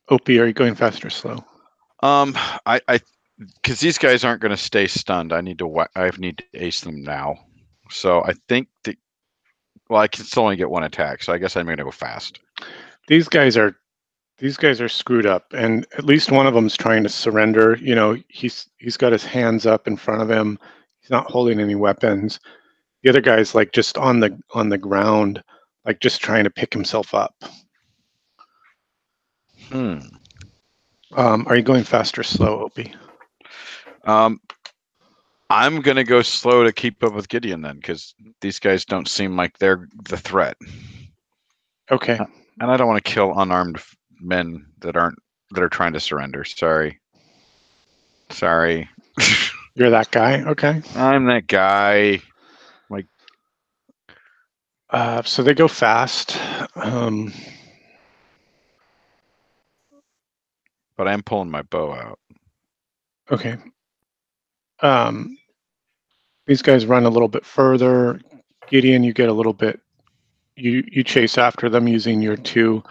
Opie, are you going fast or slow? Because these guys aren't going to stay stunned. I need to ace them now. So I think I can still only get 1 attack. So I guess I'm going to go fast. These guys are screwed up, and at least one of them's trying to surrender. He's got his hands up in front of him. He's not holding any weapons. The other guy's like just on the ground, like just trying to pick himself up. Are you going fast or slow, Opie? I'm going to go slow to keep up with Gideon then, because these guys don't seem like they're the threat. Okay. And I don't want to kill unarmed men that are trying to surrender. Sorry. You're that guy? Okay. I'm that guy. So they go fast. but I am pulling my bow out. Okay. These guys run a little bit further. Gideon, you get a little bit. You chase after them using your 2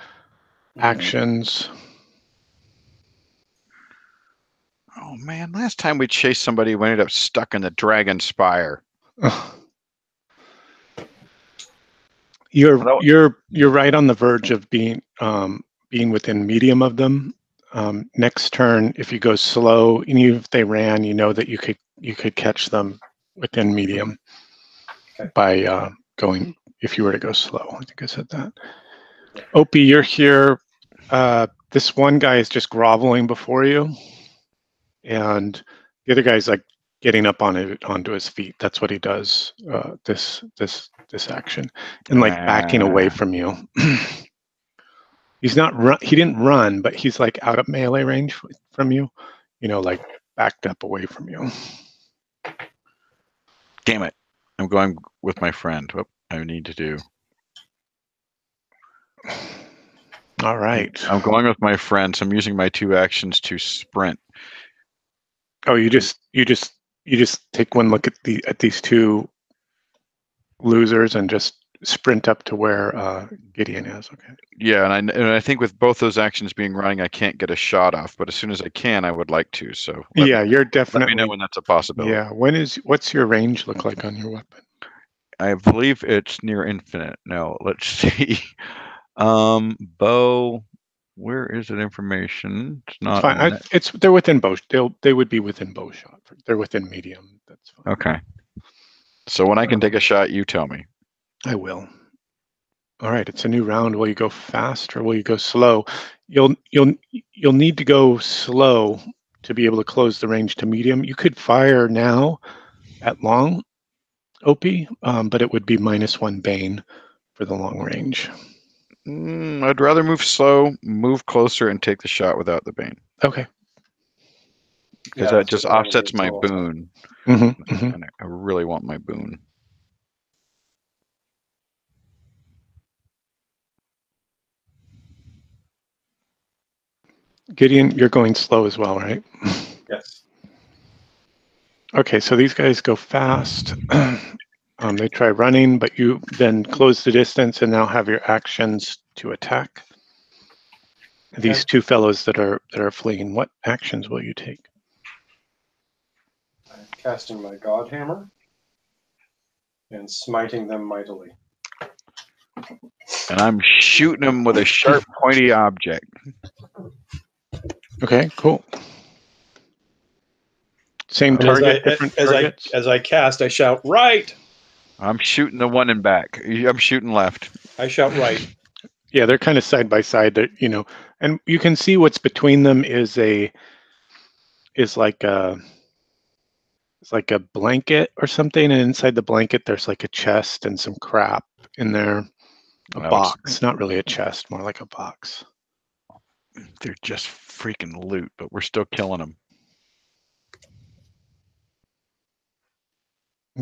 actions. Oh man, last time we chased somebody, we ended up stuck in the dragon spire. You're right on the verge of being within medium of them. Next turn, if you go slow, and even if they ran, you know that you could catch them within medium by going. If you were to go slow, I think I said that. Opie, you're here. This one guy is just groveling before you, and the other guy's like getting up onto his feet. That's what he does. This action, and like backing away from you. He's not he didn't run, but he's like out of melee range from you. You know, like backed up away from you. Damn it! I'm going with my friend. What I need to do. All right. I'm going with my friend, so I'm using my 2 actions to sprint. Oh, you just take one look at these 2 losers and just sprint up to where Gideon is. Okay. Yeah, and I think with both those actions being running, I can't get a shot off. But as soon as I can, I would like to. So you're definitely. Let me know when that's a possibility. Yeah. What's your range look like on your weapon? I believe it's near infinite. No, let's see. Bow. Where is it? Information. It's not. It's fine. They're within bow. They would be within bow shot. They're within medium. That's fine. Okay. So when I can take a shot, you tell me. I will. All right. It's a new round. Will you go fast or will you go slow? You'll need to go slow to be able to close the range to medium. You could fire now at long, OP, but it would be -1 Bane for the long range. I'd rather move slow, move closer, and take the shot without the Bane. Okay. Because that just offsets my boon. And I really want my boon. Gideon, you're going slow as well, right? Yes. Okay, so these guys go fast. They try running, but you then close the distance and now have your actions to attack. These 2 fellows that are fleeing. What actions will you take? I'm casting my God Hammer and smiting them mightily. And I'm shooting them with a sharp, pointy object. Okay, cool. Same target, different targets? As I cast, I shout, right! I'm shooting the one in back. I'm shooting left. I shout right. Yeah, they're kind of side by side. That and you can see what's between them is like a blanket or something, and inside the blanket there's like a chest and some crap in there. A box, not really a chest, more like a box. They're just freaking loot, but we're still killing them.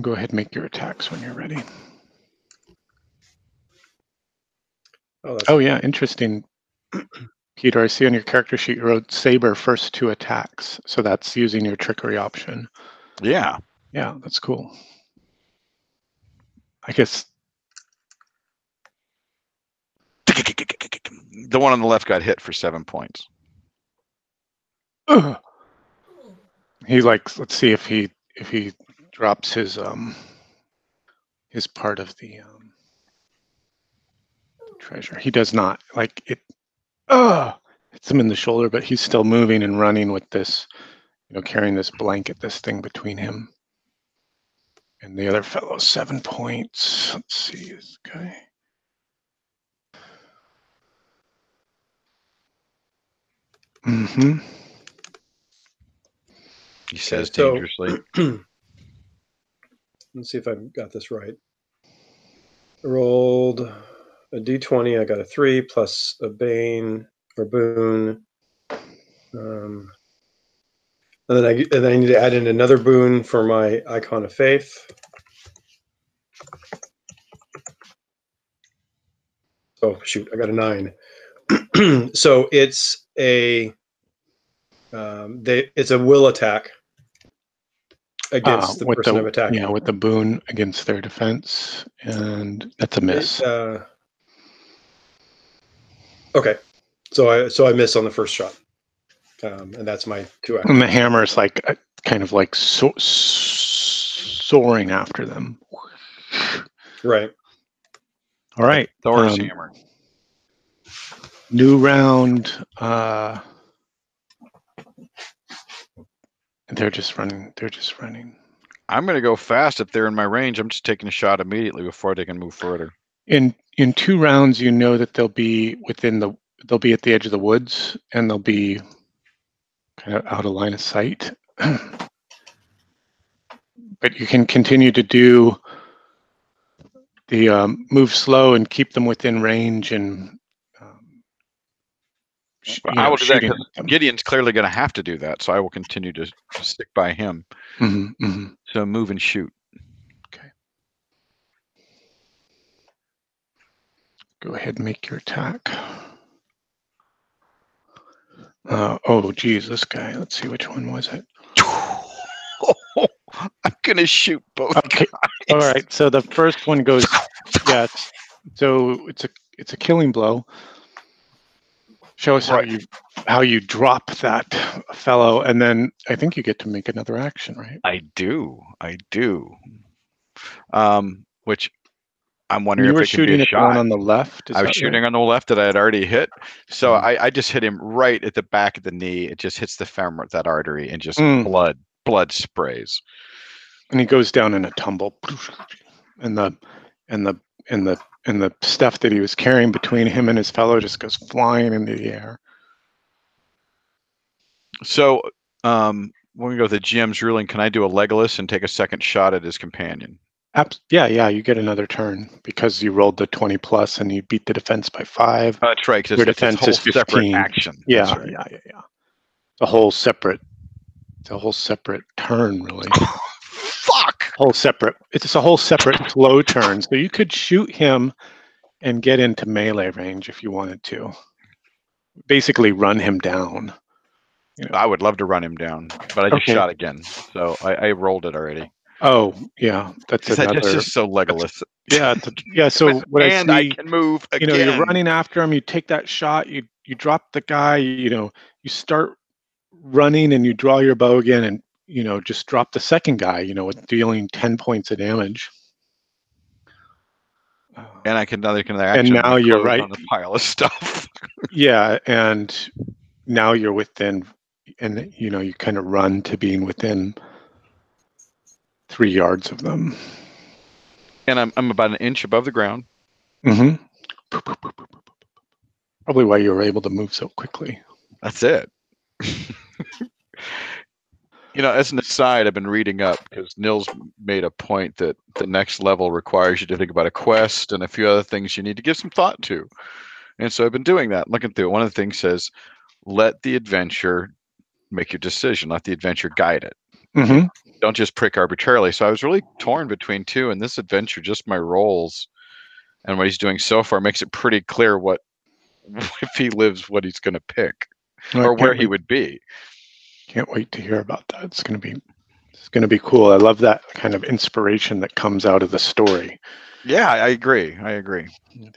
Go ahead and make your attacks when you're ready. Oh yeah, interesting. Peter, I see on your character sheet you wrote Saber first 2 attacks. So that's using your trickery option. Yeah. Yeah, that's cool. I guess. The one on the left got hit for 7 points. He let's see if he drops his part of the treasure. He does not. Like it hits him in the shoulder, but he's still moving and running with this, carrying this blanket, this thing between him and the other fellow. 7 points. Let's see this guy. He says dangerously. Let's see if I've got this right. I rolled a d20. I got a 3 plus a Bane or boon. And then I need to add in another boon for my Icon of Faith. Oh shoot! I got a 9. So it's a It's a will attack against the person I'm attacking. Yeah, with the boon against their defense, and that's a miss. Okay, so I miss on the first shot, and that's my 2 actions. And the hammer is like kind of like soaring after them. Right. All right. Thor's hammer. New round. They're just running. I'm going to go fast if they're in my range. I'm just taking a shot immediately before they can move further. In 2 rounds, you know that they'll be they'll be at the edge of the woods, and they'll be kind of out of line of sight. But you can continue to do the move slow and keep them within range, and I will do that because Gideon's clearly going to have to do that, so I will continue to stick by him. So move and shoot. Okay. Go ahead and make your attack. Oh, geez, this guy. Let's see, which one was it? I'm going to shoot both guys. All right, so the first one goes, yeah, so it's a killing blow. Show us how you drop that fellow, and then I think you get to make another action, right? I do. Which I'm wondering you if were it can be shooting a at shot. the one on the left. I was shooting on the left that I had already hit, so I just hit him right at the back of the knee. It just hits the femur, that artery, and just blood sprays. And he goes down in a tumble, and the stuff that he was carrying between him and his fellow just goes flying into the air. So when we go with the GM's ruling, can I do a Legolas and take a second shot at his companion? Yeah, you get another turn because you rolled the 20 plus and you beat the defense by 5. That's right. Your defense is 15. Separate action. Yeah, right. yeah. It's a whole separate turn, really. Fuck. It's a whole separate flow turn. So you could shoot him and get into melee range if you wanted to. Basically, run him down. I would love to run him down, but I just shot again, so I rolled it already. Oh yeah, that's just so Legolas. Yeah. So what I see, I can move again. You're running after him. You take that shot. You drop the guy. You start running and you draw your bow again, and just drop the second guy. With dealing 10 points of damage. And I can another action. And now you're right on the pile of stuff. Yeah, and now you're within, and you kind of run to being within 3 yards of them. And I'm about an inch above the ground. Mm-hmm. Probably why you were able to move so quickly. That's it. As an aside, I've been reading up because Nils made a point that the next level requires you to think about a quest and a few other things you need to give some thought to. And so I've been doing that, looking through it. One of the things says, let the adventure make your decision. Let the adventure guide it. Mm-hmm. Don't just prick arbitrarily. So I was really torn between two, and this adventure, just my rolls and what he's doing so far makes it pretty clear what, if he lives, what he's going to pick or where he would be. Can't wait to hear about that. It's going to be cool. I love that kind of inspiration that comes out of the story. Yeah, I agree. I think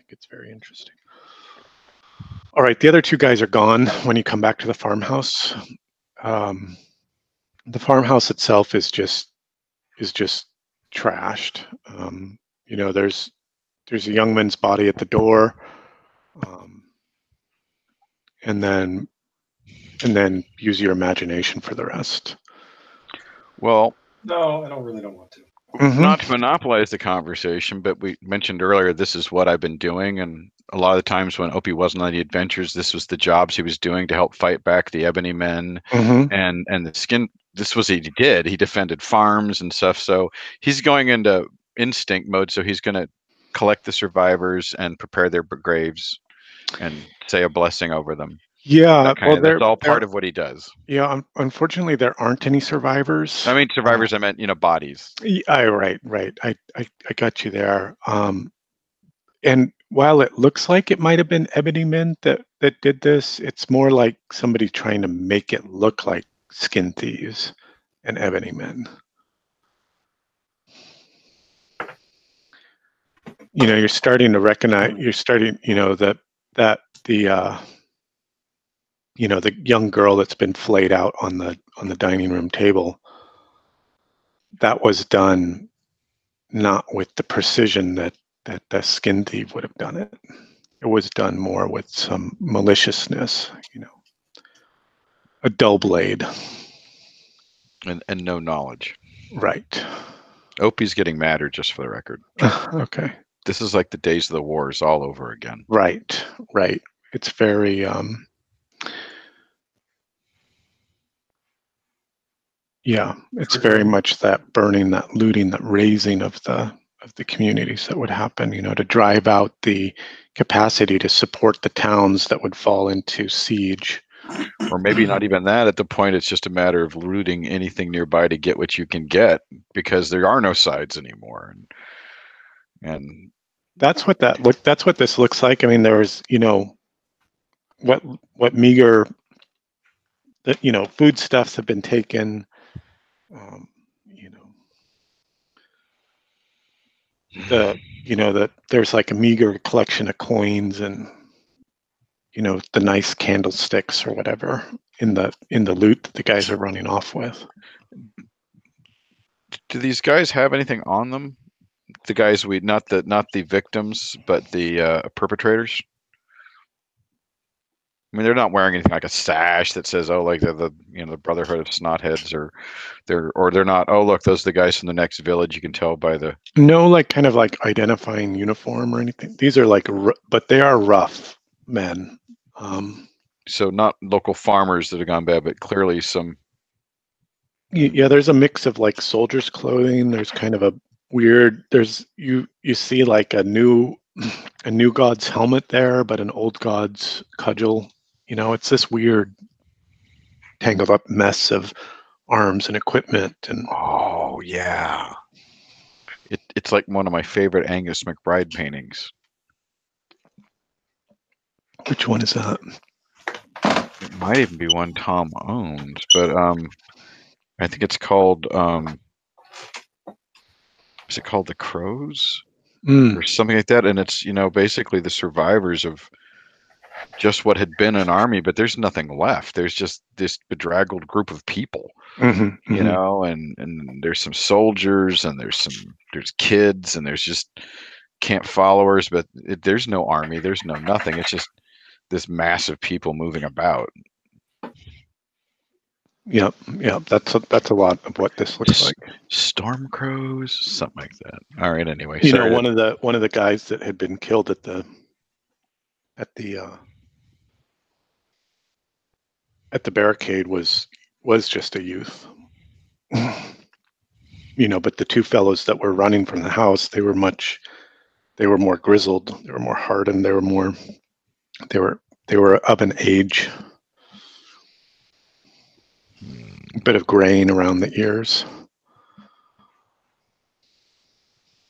it's very interesting. All right, the other 2 guys are gone when you come back to the farmhouse. The farmhouse itself is just trashed. There's a young man's body at the door, and then use your imagination for the rest. Well, no, I don't want to. Mm-hmm. Not to monopolize the conversation, but we mentioned earlier this is what I've been doing, and a lot of the times when Opie wasn't on the adventures, this was the jobs he was doing to help fight back the Ebony Men and the Skin. This was what he did. He defended farms and stuff. So he's going into instinct mode. So he's going to collect the survivors and prepare their graves and say a blessing over them. Yeah, that's all part of what he does. Yeah, unfortunately, there aren't any survivors. I mean, survivors. I meant bodies. Right. I got you there. And while it looks like it might have been Ebony Men that did this, it's more like somebody trying to make it look like Skin Thieves and Ebony Men. You know, you're starting to recognize. You're starting, you know, the you know, the young girl that's been flayed out on the dining room table. That was done not with the precision that the Skin Thief would have done it. It was done more with some maliciousness, you know, a dull blade. And no knowledge. Right. Opie's getting madder, just for the record. Okay. This is like the days of the wars all over again. Right. Right. It's very yeah, it's very much that burning, that looting, that razing of the communities that would happen, you know, to drive out the capacity to support the towns that would fall into siege. Or maybe not even that. At the point, it's just a matter of looting anything nearby to get what you can get, because there are no sides anymore. And that's what that's what this looks like. I mean, there was, you know, what meager, you know, foodstuffs have been taken. You know, there's like a meager collection of coins and, you know, the nice candlesticks or whatever in the loot that the guys are running off with. Do these guys have anything on them? The guys not the victims, but the perpetrators. I mean, they're not wearing anything like a sash that says, "Oh, like the you know, the Brotherhood of Snotheads," or they're not. Oh, look, those are the guys from the next village. You can tell by the no, like kind of like identifying uniform or anything. These are like, but they are rough men. So not local farmers that have gone bad, but clearly some. Yeah, there's a mix of like soldiers' clothing. There's kind of a weird. There's you see like a new god's helmet there, but an old god's cudgel. You know, it's this weird tangled up mess of arms and equipment. And oh yeah, it's like one of my favorite Angus McBride paintings. Which one is that? It might even be one Tom owns, but I think it's called is it called The Crows or something like that? And it's, you know, basically the survivors of just what had been an army, but there's nothing left. There's just this bedraggled group of people, you know, and there's some soldiers and there's kids and there's just camp followers, but there's no army, there's no nothing. It's just this mass of people moving about. Yep, that's a lot of what this looks like. Storm crows, something like that. All right, anyway. You know, one of the guys that had been killed at the barricade was just a youth. You know, but the two fellows that were running from the house, they were more grizzled, they were more hardened, they were of an age. A bit of graying around the ears.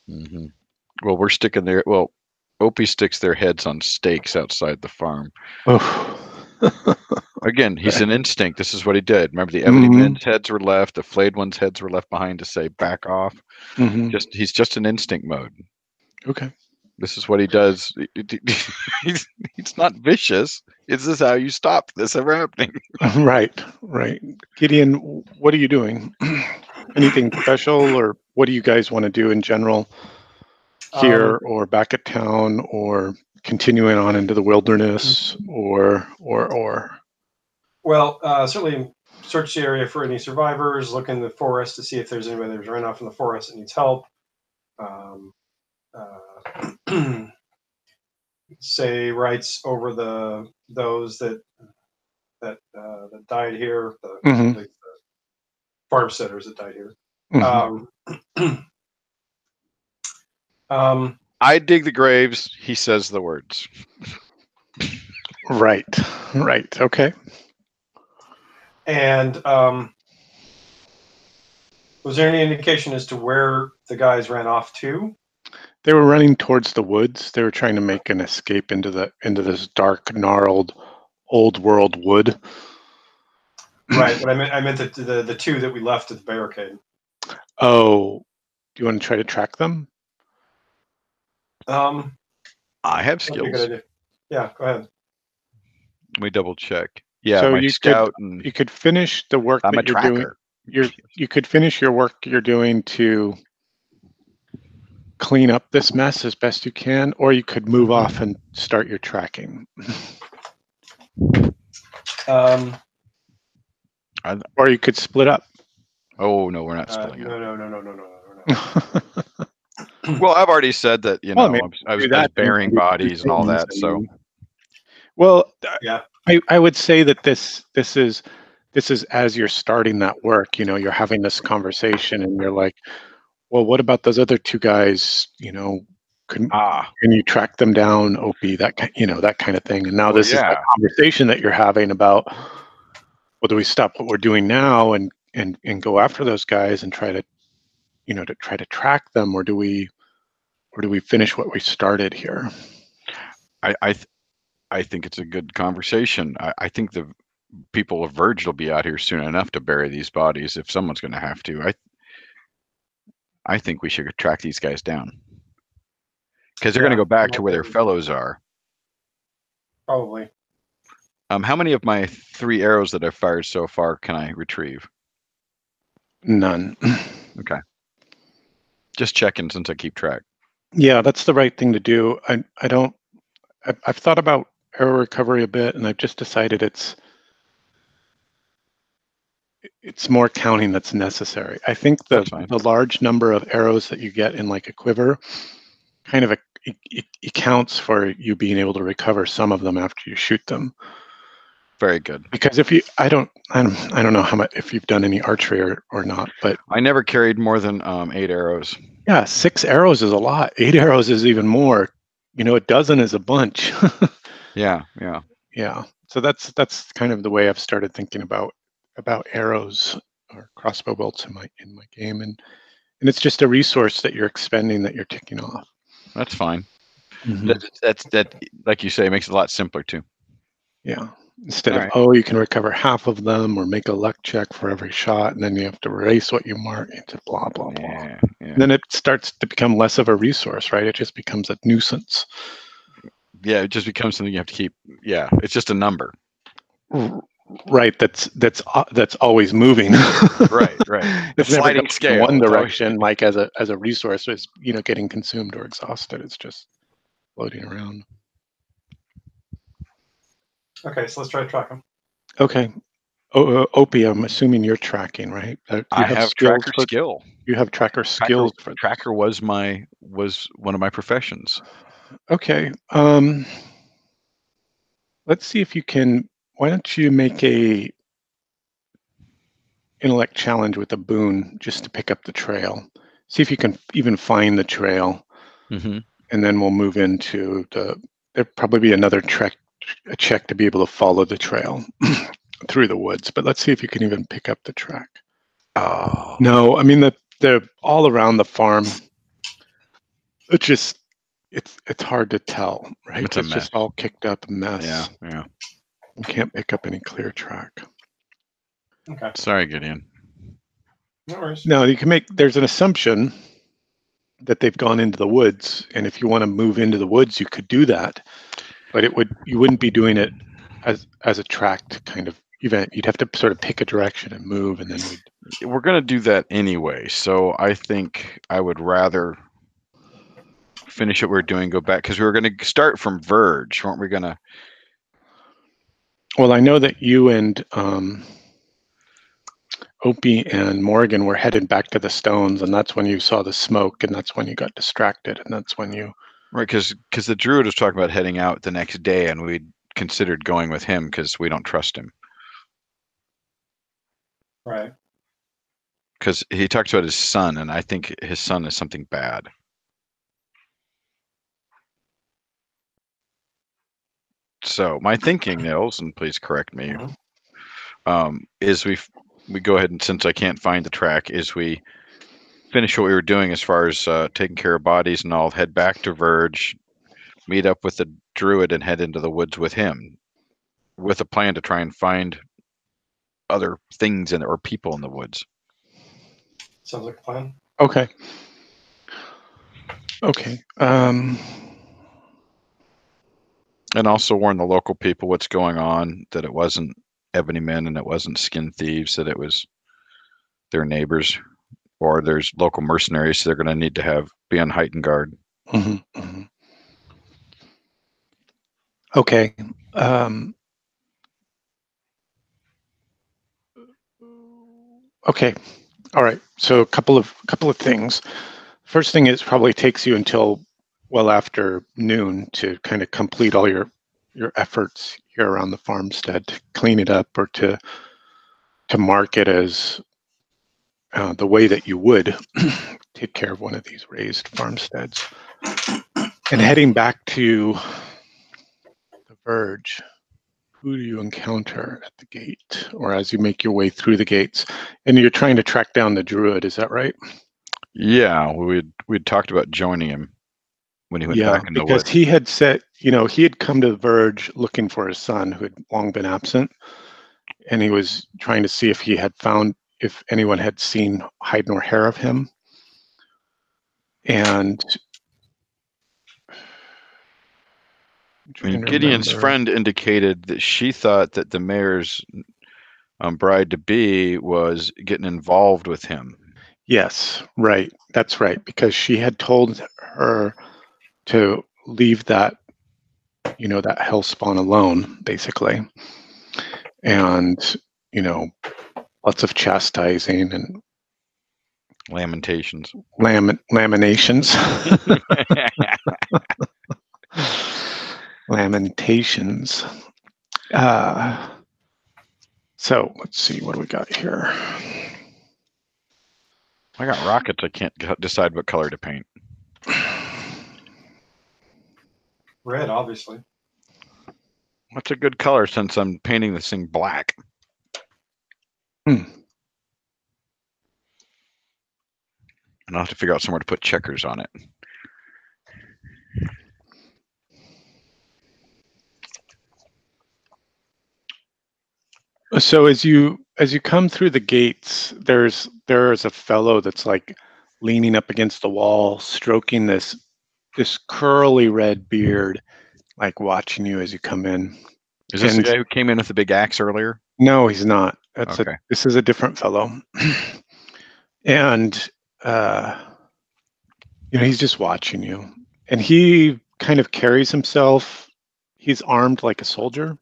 Well, we're sticking there. Well, Opie sticks their heads on stakes outside the farm. Oh. Again, he's an instinct. This is what he did. Remember, the ebony men's heads were left, the flayed ones' heads were left behind to say back off. He's just in instinct mode. Okay. This is what he does. He's not vicious. Is this how you stop this ever happening? Right. Gideon, what are you doing? Anything special, or what do you guys want to do in general here, or back at town, or continuing on into the wilderness, or? Well, certainly search the area for any survivors, look in the forest to see if there's anybody that's run off in the forest that needs help. Say rights over those that died here, the farm sitters that died here. I dig the graves. He says the words. Right. Okay. And was there any indication as to where the guys ran off to? They were running towards the woods. They were trying to make an escape into this dark, gnarled, old world wood. Right, but I meant the two that we left at the barricade. Oh, do you want to try to track them? I have That'd be a good skills. idea. Yeah, go ahead. Let me double check. Yeah, So my you scout could and you could finish the work I'm a that you're doing. tracker. You could finish your work you're doing to clean up this mess as best you can, or you could move off and start your tracking. Or you could split up. Oh no, we're not splitting up. No. Well, I've already said that, you Well, know, I mean, I was do that, burying maybe bodies and all that. I So mean, well, Yeah. I would say that this is as you're starting that work, you know, you're having this conversation and you're like, well, what about those other two guys? You know, can you track them down, Opie? That kind of thing. And now well, this is that yeah, conversation that you're having about, well, do we stop what we're doing now and go after those guys and try to, you know, to try to track them, or do we finish what we started here? I think it's a good conversation. I think the people of Verge will be out here soon enough to bury these bodies if someone's going to have to. I think we should track these guys down because they're going to go back to where their fellows are. Probably. How many of my 3 arrows that I've fired so far can I retrieve? None. Okay. Just checking since I keep track. Yeah, that's the right thing to do. I've thought about arrow recovery a bit, and I've just decided it's more counting that's necessary. I think the large number of arrows that you get in like a quiver kind of it counts for you being able to recover some of them after you shoot them. Very good. Because if you, I don't know how much, if you've done any archery or not, but I never carried more than 8 arrows. Yeah, 6 arrows is a lot. 8 arrows is even more. You know, a dozen is a bunch. Yeah. Yeah. So that's kind of the way I've started thinking about arrows or crossbow bolts in my game, and it's just a resource that you're expending that you're ticking off. That's fine. Mm-hmm. That like you say, makes it a lot simpler too. Yeah. Instead of you can recover half of them or make a luck check for every shot, and then you have to erase what you mark into blah blah blah. Yeah. And then it starts to become less of a resource, right? It just becomes a nuisance. Yeah, it just becomes something you have to keep. Yeah, it's just a number. Right. That's always moving. Right. It's never going in one direction, like as a resource is, you know, getting consumed or exhausted. It's just floating around. Okay, so let's try to track them. Okay. Opie, I'm assuming you're tracking, right? I have tracker skill. You have tracker skills. Tracker was one of my professions. Okay. Let's see if you can. Why don't you make a intellect challenge with a boon just to pick up the trail? See if you can even find the trail, and then we'll move into there'll probably be another a check to be able to follow the trail through the woods. But let's see if you can even pick up the track. Oh no, I mean they're all around the farm. It's hard to tell, right? It's just all kicked up mess. Yeah. You can't pick up any clear track. Okay. Sorry, Gideon. No worries. No, you can make. There's an assumption that they've gone into the woods, and if you want to move into the woods, you could do that, but you wouldn't be doing it as a tracked kind of event. You'd have to sort of pick a direction and move, and then we're going to do that anyway. So I think I would rather finish what we're doing, go back, because we were going to start from Verge, weren't we going to? Well, I know that you and Opie and Morgan were headed back to the stones, and that's when you saw the smoke, and that's when you got distracted, and that's when you... Right, because the druid was talking about heading out the next day, and we considered going with him because we don't trust him. Right. Because he talks about his son, and I think his son is something bad. So my thinking, Nils, and please correct me, is we go ahead and, since I can't find the track, is we finish what we were doing as far as taking care of bodies, and I'll head back to Verge, meet up with the druid, and head into the woods with him, with a plan to try and find other things or people in the woods. Sounds like a plan. Okay. Okay. And also warn the local people what's going on, that it wasn't ebony men and it wasn't skin thieves, that it was their neighbors, or there's local mercenaries, so they're going to need to be on heightened guard. Mm-hmm, mm-hmm. Okay. Okay. All right. So a couple of things. First thing is, probably takes you until well after noon to kind of complete all your efforts here around the farmstead, to clean it up, or to mark it as the way that you would take care of one of these raised farmsteads. And heading back to the Verge, who do you encounter at the gate, or as you make your way through the gates? And you're trying to track down the druid, is that right? Yeah, we'd talked about joining him when he went back in the woods. Because he had said, he had come to the Verge looking for his son, who had long been absent, and he was trying to see if he had found, if anyone had seen hide nor hair of him. And Gideon's friend indicated that she thought that the mayor's bride-to-be was getting involved with him. Yes, right. That's right. Because she had told her to leave that, that hellspawn alone, basically. And, lots of chastising and lamentations. Lamentations. Lamentations. So let's see, what do we got here? I got rockets. I can't decide what color to paint. Red, obviously. What's a good color since I'm painting this thing black? And I'll have to figure out somewhere to put checkers on it. So as you come through the gates, there's a fellow that's like leaning up against the wall, stroking this curly red beard, like watching you as you come in. Is this the guy who came in with the big axe earlier? No, he's not. Okay. This is a different fellow. And he's just watching you. And he kind of carries himself. He's armed like a soldier.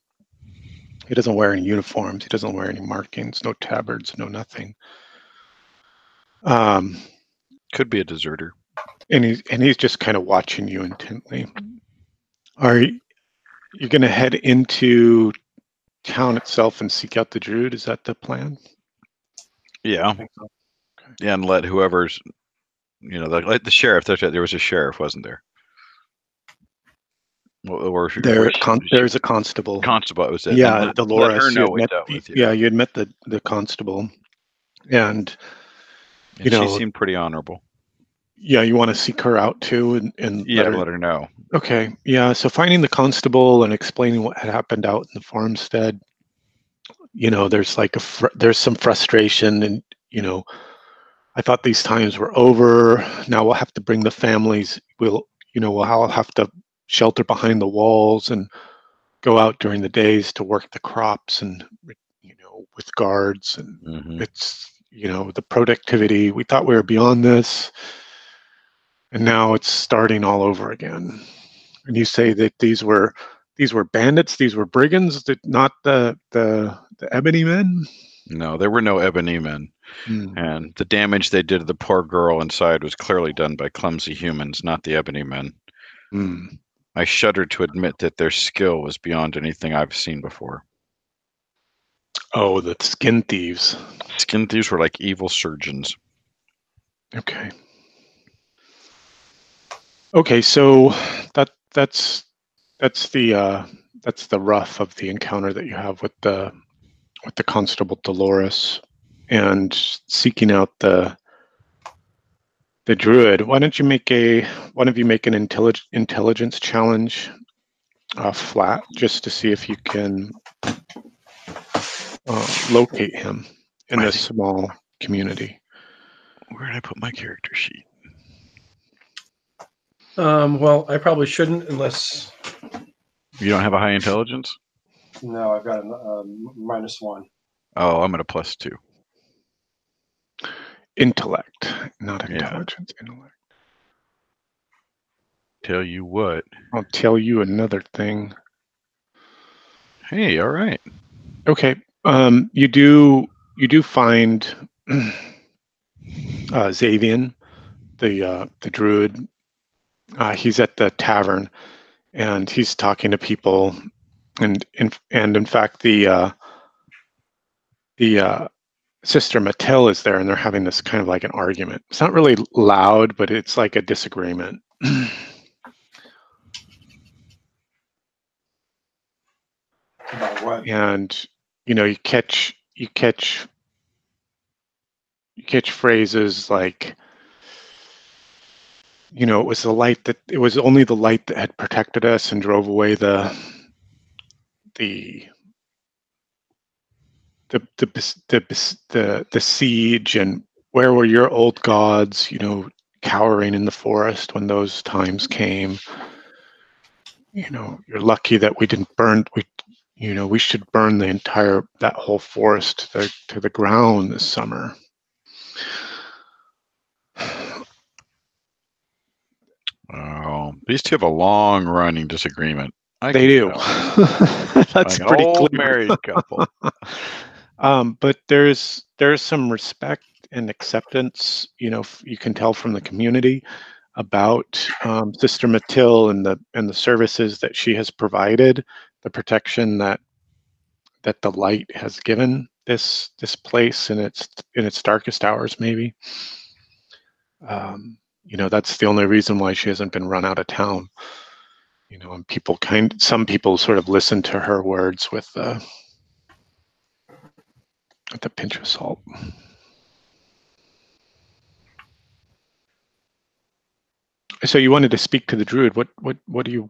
He doesn't wear any uniforms. He doesn't wear any markings, no tabards, no nothing. Could be a deserter. And he's just kind of watching you intently. Are you going to head into town itself and seek out the druid? Is that the plan? Yeah. Okay. Yeah, and let whoever's, like the sheriff. There was a sheriff, wasn't there? There's a constable. Constable, it was it. Yeah, Dolores. Let her know we dealt with you. Yeah, you had met the constable, and she seemed pretty honorable. Yeah, you want to seek her out too, and let her know. Okay, yeah. So finding the constable and explaining what had happened out in the farmstead. There's like there's some frustration, and I thought these times were over. Now we'll have to bring the families. We'll have to shelter behind the walls and go out during the days to work the crops, and with guards, and it's the productivity. We thought we were beyond this, and now it's starting all over again. And you say that these were bandits, these were brigands, not the ebony men? No, there were no ebony men. And the damage they did to the poor girl inside was clearly done by clumsy humans, not the ebony men. I shudder to admit that their skill was beyond anything I've seen before. Oh, the skin thieves. Skin thieves were like evil surgeons. Okay. Okay, so that's the rough of the encounter that you have with the constable Dolores, and seeking out the the druid. Why don't you make one of you make an intelligence challenge flat, just to see if you can locate him in this small community. Where did I put my character sheet? Well, I probably shouldn't unless... You don't have a high intelligence? No, I've got a -1. Oh, I'm at a +2. Intellect, not intelligence. Yeah. Intellect. Tell you what. I'll tell you another thing. Hey, all right. Okay. You do find Xavian, the druid. He's at the tavern, and he's talking to people, and in fact the Sister Mattel is there, and they're having this kind of like an argument. It's not really loud, but it's like a disagreement. About what? And you catch phrases like, it was it was only the light that had protected us and drove away the siege, and where were your old gods, cowering in the forest when those times came. You're lucky that we didn't burn. We should burn that whole forest to the ground this summer. Oh, these two have a long-running disagreement. They do. That's like pretty an old clear. married couple. But there's some respect and acceptance. You can tell from the community about Sister Matil and the services that she has provided, the protection that the light has given this place in its darkest hours, maybe. That's the only reason why she hasn't been run out of town. And some people sort of listen to her words with a pinch of salt. So you wanted to speak to the druid. What's your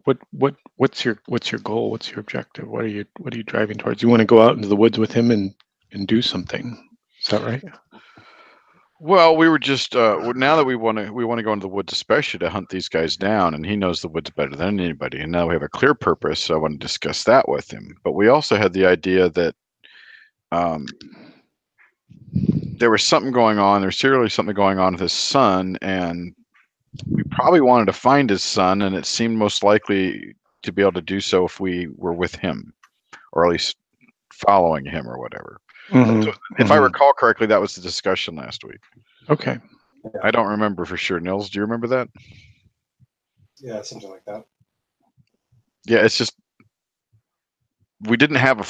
goal? What's your objective? What are you driving towards? You want to go out into the woods with him and do something. Is that right? Well, we were just now that we want to go into the woods, especially to hunt these guys down, and he knows the woods better than anybody. And now we have a clear purpose, so I want to discuss that with him. But we also had the idea that there was something going on. There's seriously something going on with his son, and we probably wanted to find his son, and it seemed most likely to be able to do so if we were with him, or at least following him or whatever. Mm-hmm. If I recall correctly, that was the discussion last week. Okay. I don't remember for sure. Nils, do you remember that? Yeah, something like that. Yeah, it's just we didn't have a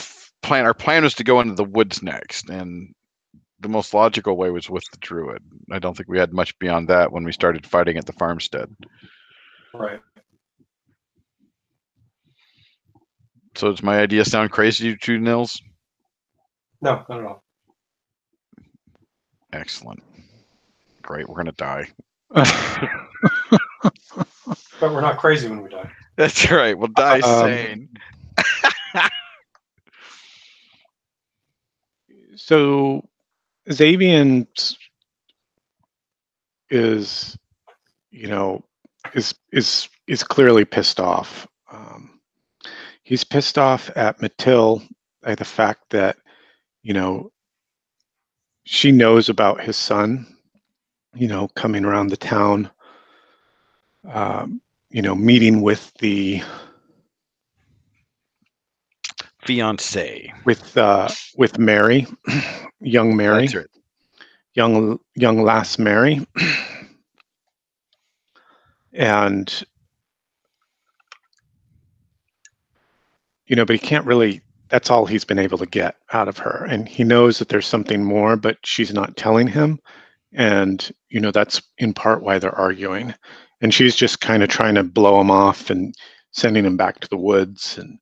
plan. Our plan was to go into the woods next, and the most logical way was with the druid. I don't think we had much beyond that when we started fighting at the farmstead. Right. So does my idea sound crazy to you two, Nils? No, not at all. Excellent. Great, we're gonna die. But we're not crazy when we die. That's right. We'll die sane. So Xavian is clearly pissed off. He's pissed off at Matil by the fact that she knows about his son, coming around the town, meeting with the fiance, with Mary, young Mary. That's right. Young lass Mary. And but he can't really, that's all he's been able to get out of her, and he knows that there's something more, but she's not telling him. And that's in part why they're arguing, and she's just kind of trying to blow him off and sending him back to the woods. And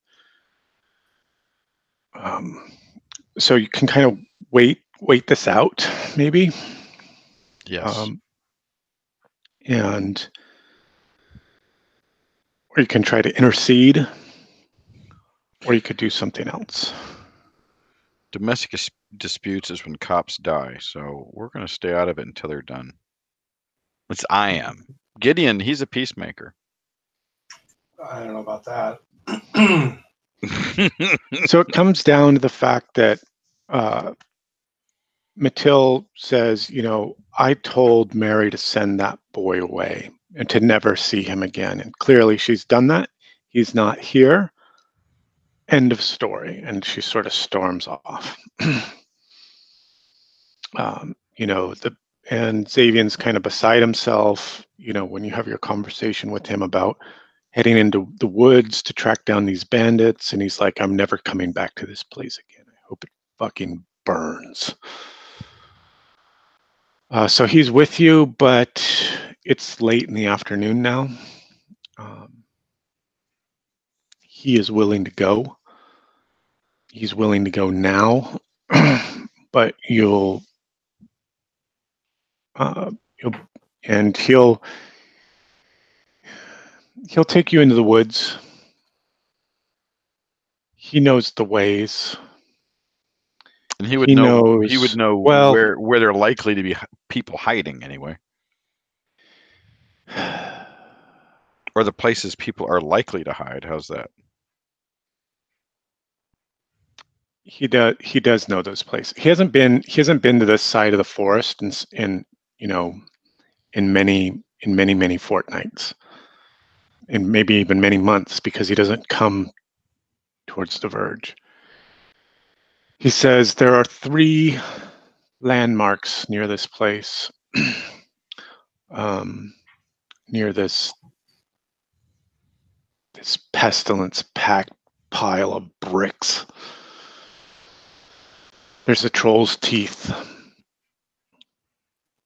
so you can kind of wait this out, maybe. Yes. and or you can try to intercede, or you could do something else. Domestic disputes is when cops die, so we're going to stay out of it until they're done. It's I am. Gideon, he's a peacemaker. I don't know about that. So it comes down to the fact that Mathilde says, you know, I told Mary to send that boy away and to never see him again. And clearly she's done that. He's not here. End of story. And she sort of storms off. You know, and Xavier's kind of beside himself, you know, when you have your conversation with him about heading into the woods to track down these bandits. And he's like, I'm never coming back to this place again. I hope it fucking burns. So he's with you, but it's late in the afternoon now. He is willing to go. He's willing to go now, but he'll take you into the woods. He knows the ways. And he would know well, where they're likely to be people hiding anyway. Or the places people are likely to hide. How's that? He does know those places. He hasn't been to this side of the forest in many fortnights, and maybe even many months, because he doesn't come towards the verge. He says there are 3 landmarks near this place, near this pestilence-packed pile of bricks. There's a troll's teeth,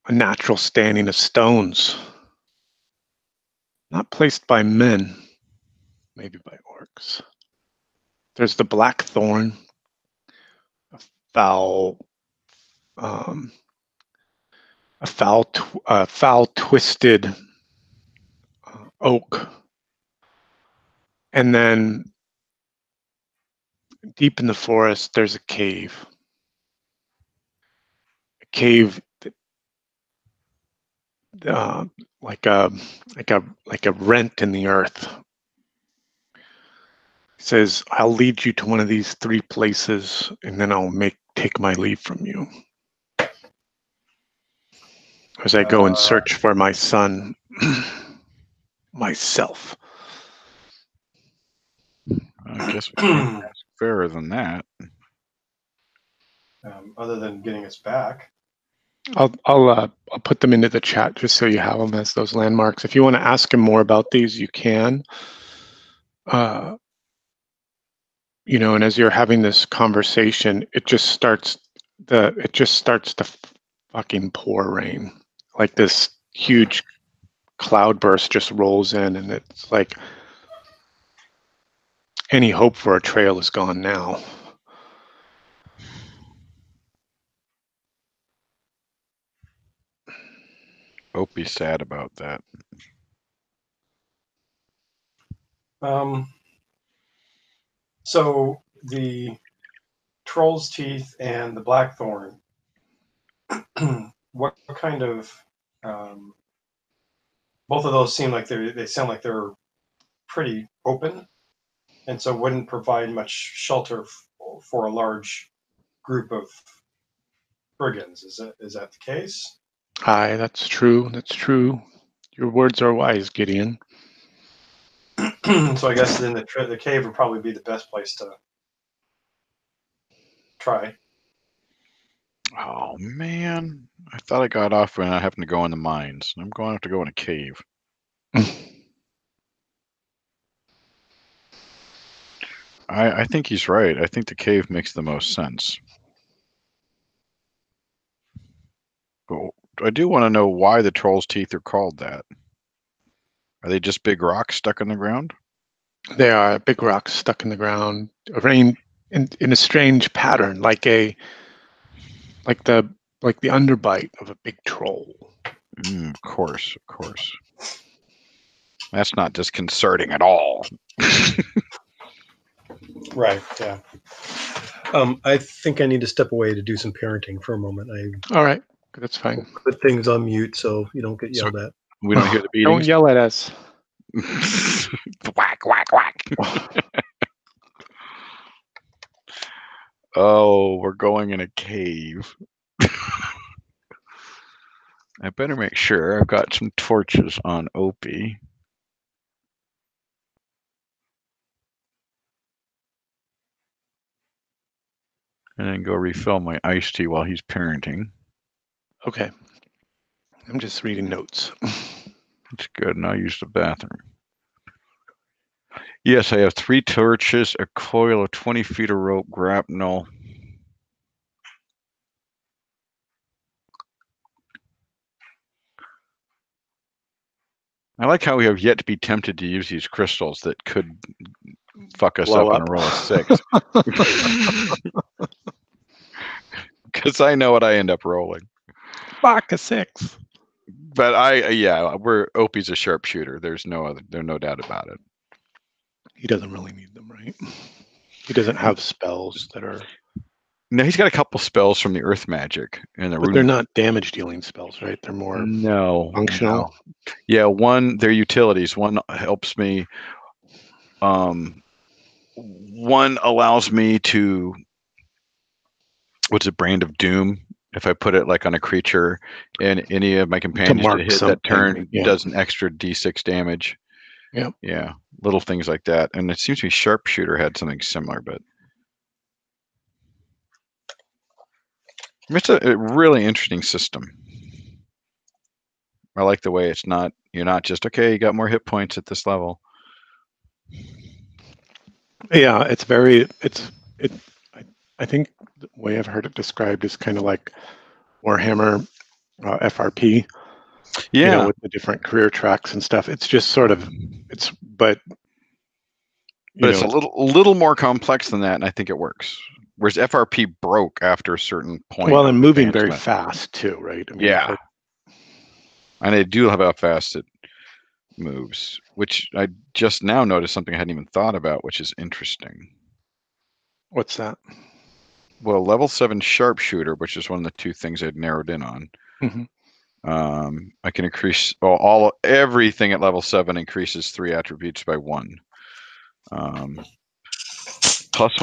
a natural standing of stones, not placed by men, maybe by orcs. There's the black thorn, a foul twisted oak, and then deep in the forest there's a cave. A cave that, like a rent in the earth. He says, I'll lead you to one of these 3 places, and then I'll take my leave from you. As I go and search for my son, myself. I guess we can't ask fairer than that. Other than getting us back. I'll put them into the chat just so you have them as those landmarks. If you want to ask him more about these, you can. You know, and as you're having this conversation, it just starts to fucking pour rain. Like this huge cloud burst just rolls in, and it's like any hope for a trail is gone now. Opie's sad about that. So the troll's teeth and the blackthorn, what kind of both of those seem like they sound like they're pretty open, and so wouldn't provide much shelter for a large group of brigands. Is that the case? Aye, that's true. That's true. Your words are wise, Gideon. So I guess then the cave would probably be the best place to try. Oh man, I thought I got off when I happened to go in the mines. I'm going to have to go in a cave. I think he's right. I think the cave makes the most sense. But I do want to know why the troll's teeth are called that. Are they just big rocks stuck in the ground? They are big rocks stuck in the ground, arranged in a strange pattern, like the underbite of a big troll. Of course, of course. That's not disconcerting at all. Right. Yeah. I think I need to step away to do some parenting for a moment. All right, that's fine. Put things on mute so you don't get yelled at. We don't hear the beatings. Don't yell at us. Whack, whack, whack. Oh, we're going in a cave. I better make sure I've got some torches on Opie. And then go refill my iced tea while he's parenting. Okay. I'm just reading notes. That's good, and I'll use the bathroom. Yes, I have 3 torches, a coil of 20 feet of rope, grapnel. I like how we have yet to be tempted to use these crystals that could fuck us up on a roll of 6. Because I know what I end up rolling. Fuck a 6. But Opie's a sharpshooter. There's no doubt about it. He doesn't really need them, right? He doesn't have spells that are. No, he's got a couple spells from the earth magic, and But they're not damage dealing spells, right? They're more functional. No. Yeah, they're utilities. One helps me. One allows me to. What's it? Brand of Doom. If I put it like on a creature, and any of my companions that hit that turn does an extra D6 damage. Yeah. Yeah, little things like that. And it seems to me sharpshooter had something similar, but it's a really interesting system. I like the way you're not just, okay, you got more hit points at this level. Yeah, I think the way I've heard it described is kind of like Warhammer FRP. Yeah, with the different career tracks and stuff. It's just sort of but it's a little more complex than that, and I think it works. Whereas FRP broke after a certain point. Well, and moving very fast too, right? I mean, and they do have how fast it moves, which I just now noticed something I hadn't even thought about, which is interesting. What's that? Well, level 7 sharpshooter, which is one of the 2 things I'd narrowed in on. Mm-hmm. I can increase everything at level 7 increases 3 attributes by 1. +1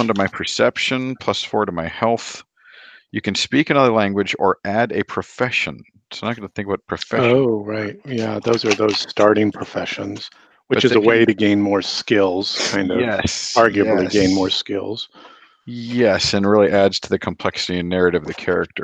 to my perception, +4 to my health. You can speak another language or add a profession. So I'm not going to think about profession. Oh, right. Yeah, those are those starting professions, which is a way to gain more skills, arguably gain more skills. Yes, and really adds to the complexity and narrative of the character.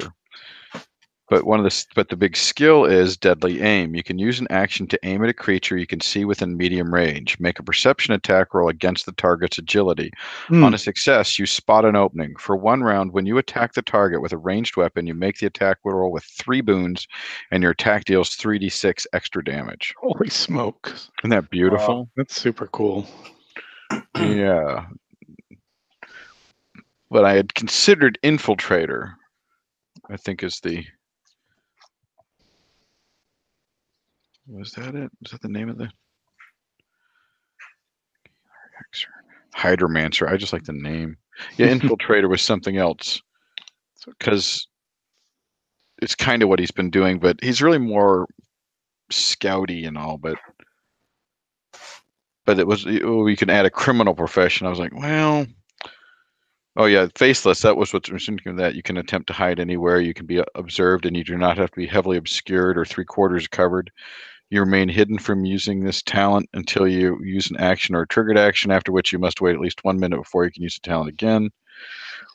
But the big skill is deadly aim. You can use an action to aim at a creature you can see within medium range. Make a perception attack roll against the target's agility. On a success, you spot an opening. For 1 round, when you attack the target with a ranged weapon, you make the attack roll with 3 boons, and your attack deals 3d6 extra damage. Holy smokes. Isn't that beautiful? Wow, that's super cool. Yeah. But I had considered Infiltrator, I think is the... Was that it? Was that the name of the Hydromancer? I just like the name. Yeah, Infiltrator was something else because it's kind of what he's been doing, but he's really more scouty and all. But it was we can add a criminal profession. I was like, well, oh yeah, faceless. That was what's interesting. That you can attempt to hide anywhere. You can be observed, and you do not have to be heavily obscured or 3/4 covered. You remain hidden from using this talent until you use an action or a triggered action, after which you must wait at least 1 minute before you can use the talent again.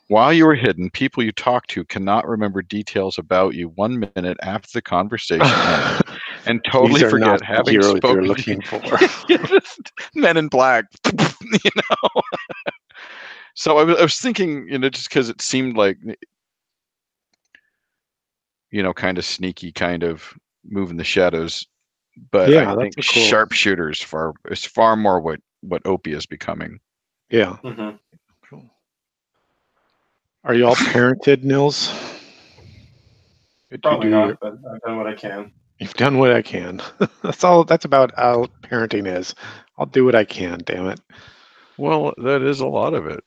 While you are hidden, people you talk to cannot remember details about you 1 minute after the conversation ends, and totally forget having spoken. You're looking for. Men in Black, So I was thinking, just because it seemed like, kind of sneaky, kind of move in the shadows. But I think sharpshooter is far more what Opie is becoming. Yeah. Mm-hmm. Cool. Are you all parented, Nils? Probably not, but I've done what I can. You've done what I can. That's all. That's about how parenting is. I'll do what I can. Damn it. Well, that is a lot of it.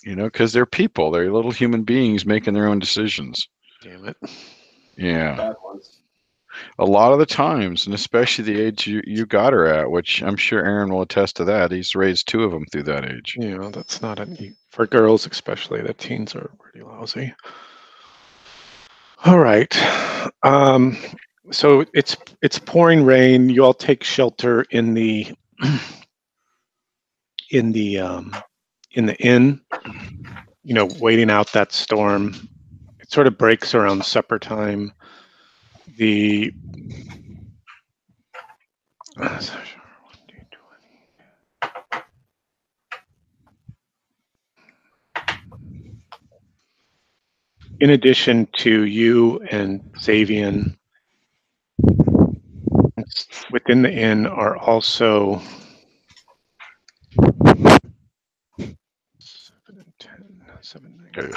Because they're people. They're little human beings making their own decisions. Damn it. Yeah. Bad ones. A lot of the times, and especially the age you got her at, which I'm sure Aaron will attest to that. He's raised 2 of them through that age. That's not for girls especially. The teens are pretty lousy. All right. So it's pouring rain. You all take shelter in the in the inn. Waiting out that storm. It sort of breaks around supper time. In addition to you and Xavian, within the inn are also 7 and 10, 7, 9, 10.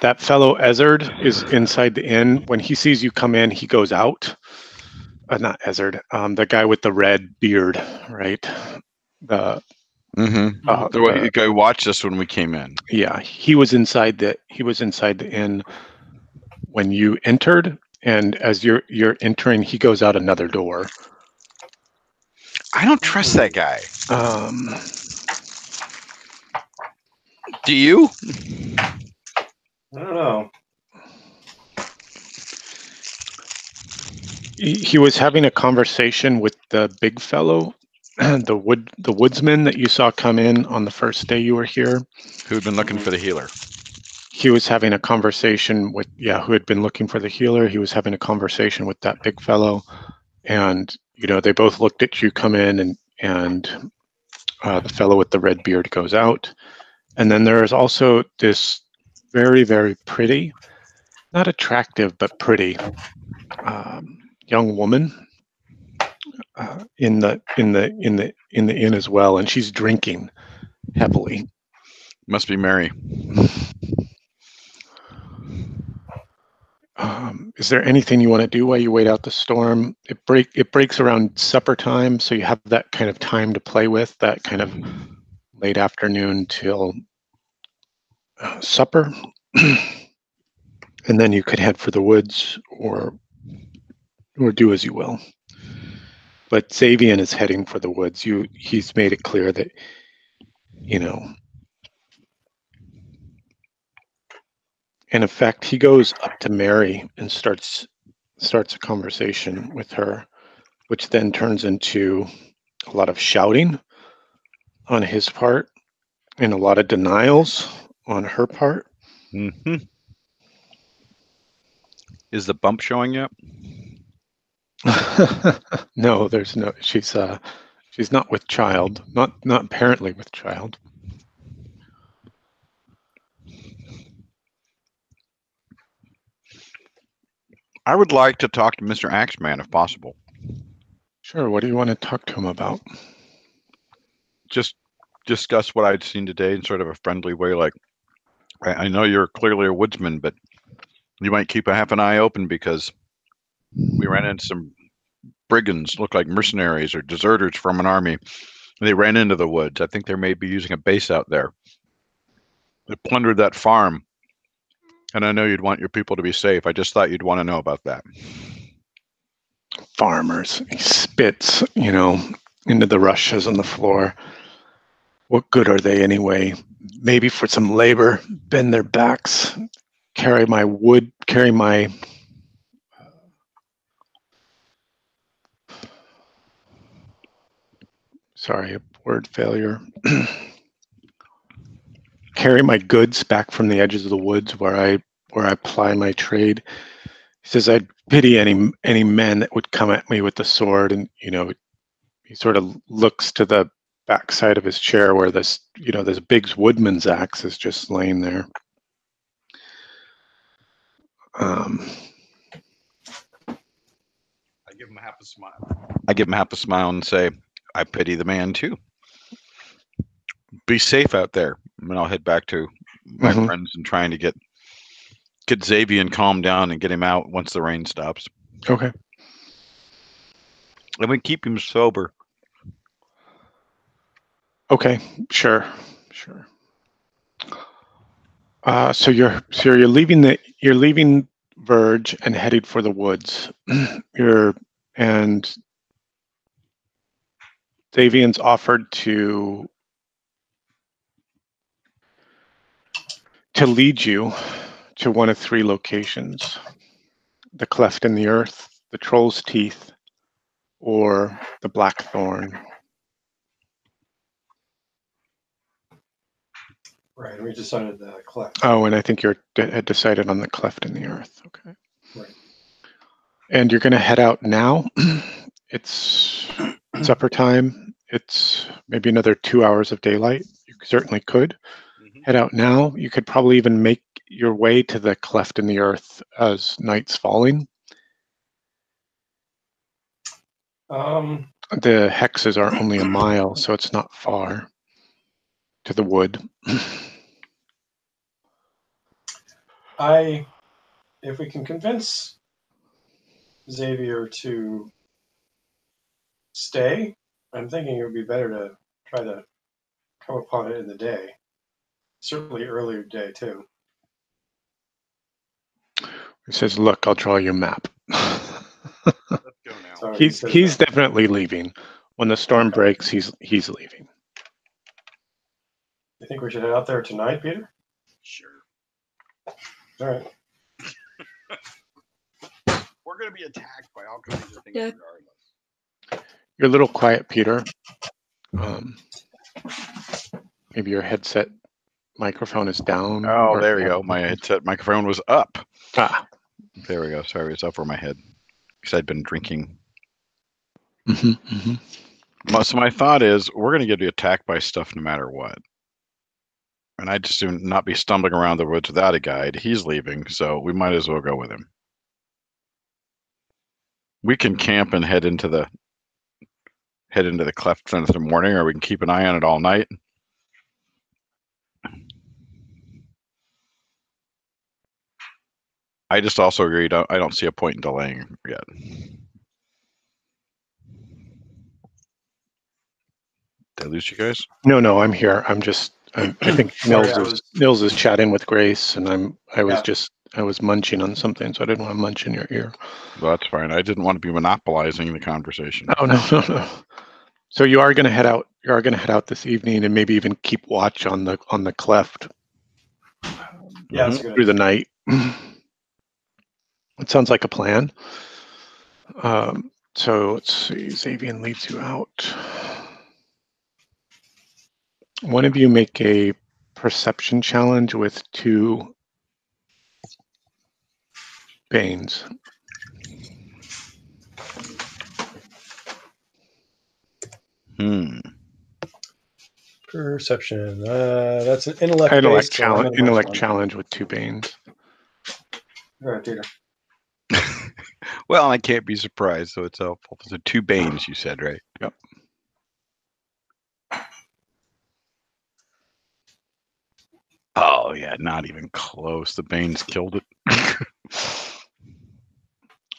That fellow Ezard is inside the inn. When he sees you come in, he goes out. Not Ezard. The guy with the red beard, right? The guy watched us when we came in. Yeah, he was inside the inn when you entered, and as you're entering, he goes out another door. I don't trust that guy. Do you? I don't know. He was having a conversation with the big fellow, the woodsman that you saw come in on the first day you were here. Who had been looking for the healer. He was having a conversation with, who had been looking for the healer. He was having a conversation with that big fellow, and they both looked at you come in, and the fellow with the red beard goes out. And then there is also this very, very pretty, not attractive, but pretty young woman in the inn as well, and she's drinking heavily. Must be Mary. Is there anything you want to do while you wait out the storm? It breaks around supper time, so you have that kind of time to play with, that kind of late afternoon till supper. And then you could head for the woods or do as you will. But Xavian is heading for the woods. He's made it clear that, in effect, he goes up to Mary and starts a conversation with her, which then turns into a lot of shouting on his part and a lot of denials on her part. Mm-hmm. Is the bump showing yet? No, there's no. She's not with child. Not apparently with child. I would like to talk to Mr. Axeman if possible. Sure. What do you want to talk to him about? Just discuss what I'd seen today in sort of a friendly way. Like, I know you're clearly a woodsman, but you might keep half an eye open because we ran into some brigands, look like mercenaries or deserters from an army. They ran into the woods. I think they may be using a base out there. They plundered that farm. And I know you'd want your people to be safe. I just thought you'd want to know about that. Farmers. He spits, into the rushes on the floor. What good are they anyway? Maybe for some labor, bend their backs, carry my wood, sorry, a word failure. Carry my goods back from the edges of the woods where I ply my trade. He says, I'd pity any men that would come at me with the sword. And, he sort of looks to the backside of his chair where this big woodman's axe is just laying there. I give him half a smile and say, I pity the man too. Be safe out there. And I'll head back to my friends and trying to get Xavier calmed down and get him out once the rain stops. Okay. And we keep him sober. Okay, sure. So you're leaving Verge and headed for the woods. And Davian's offered to lead you to one of three locations: the cleft in the earth, the troll's teeth, or the blackthorn. Right, we decided the cleft. Oh, and I think you had decided on the cleft in the earth. Okay. Right. And you're going to head out now. It's supper time. It's maybe another 2 hours of daylight. You certainly could head out now. You could probably even make your way to the cleft in the earth as night's falling. The hexes are only a mile, so it's not far to the wood. If we can convince Xavier to stay, I'm thinking it would be better to try to come upon it in the day. Certainly earlier day too. He says, "Look, I'll draw you a map." Let's go now. Sorry, He's definitely leaving. When the storm breaks, he's leaving. You think we should head out there tonight, Peter? Sure. All right. We're going to be attacked by all kinds of things regardless. You're a little quiet, Peter. Maybe your headset microphone is down. Oh, there we go. My headset microphone was up. Ah. There we go. Sorry, it's over my head because I'd been drinking. So my thought is we're going to get attacked by stuff no matter what. And I'd just not be stumbling around the woods without a guide. He's leaving, so we might as well go with him. We can camp and head into the cleft in the morning, or we can keep an eye on it all night. I just also agree. I don't see a point in delaying yet. Did I lose you guys? No, I'm here. I think Nils is chatting with Grace, and I was munching on something, so I didn't want to munch in your ear. Well, that's fine. I didn't want to be monopolizing the conversation. Oh no. So you are going to head out. You are going to head out this evening, and maybe even keep watch on the cleft. Yeah, through the night. It sounds like a plan. So let's see. Xavier leads you out. One of you make a perception challenge with 2 Banes. Perception. That's an intellect challenge. Intellect challenge with 2 Banes. All right, Peter. Well, I can't be surprised, so it's helpful. So 2 Banes, you said, right? Yep. Oh yeah, not even close. The Banes killed it.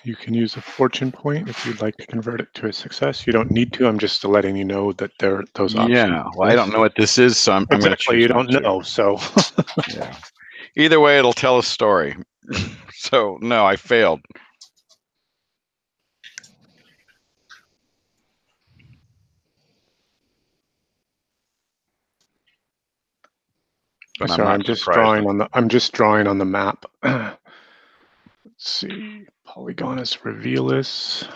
You can use a fortune point if you'd like to convert it to a success. You don't need to. I'm just letting you know that there are those options. Yeah, well, I don't know what this is, so I'm going to choose. You don't know, so. Yeah. Either way, it'll tell a story. So no, I failed. But sorry, I'm just drawing on the map. Let's see. Polygonus revealus.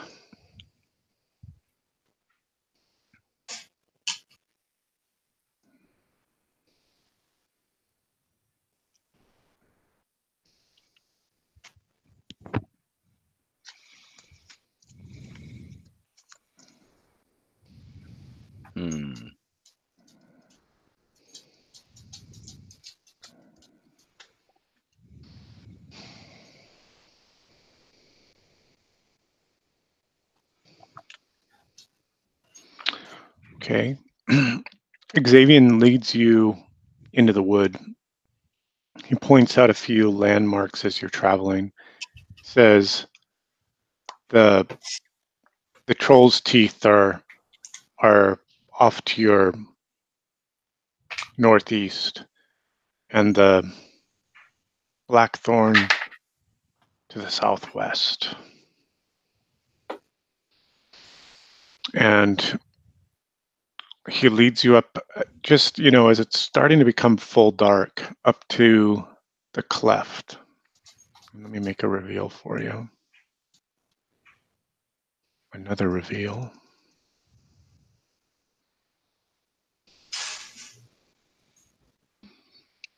Okay. Xavier leads you into the wood he points out a few landmarks as you're traveling. Says the troll's teeth are off to your northeast, and the blackthorn to the southwest. And he leads you up, just, as it's starting to become full dark, up to the cleft. Let me make a reveal for you. Another reveal.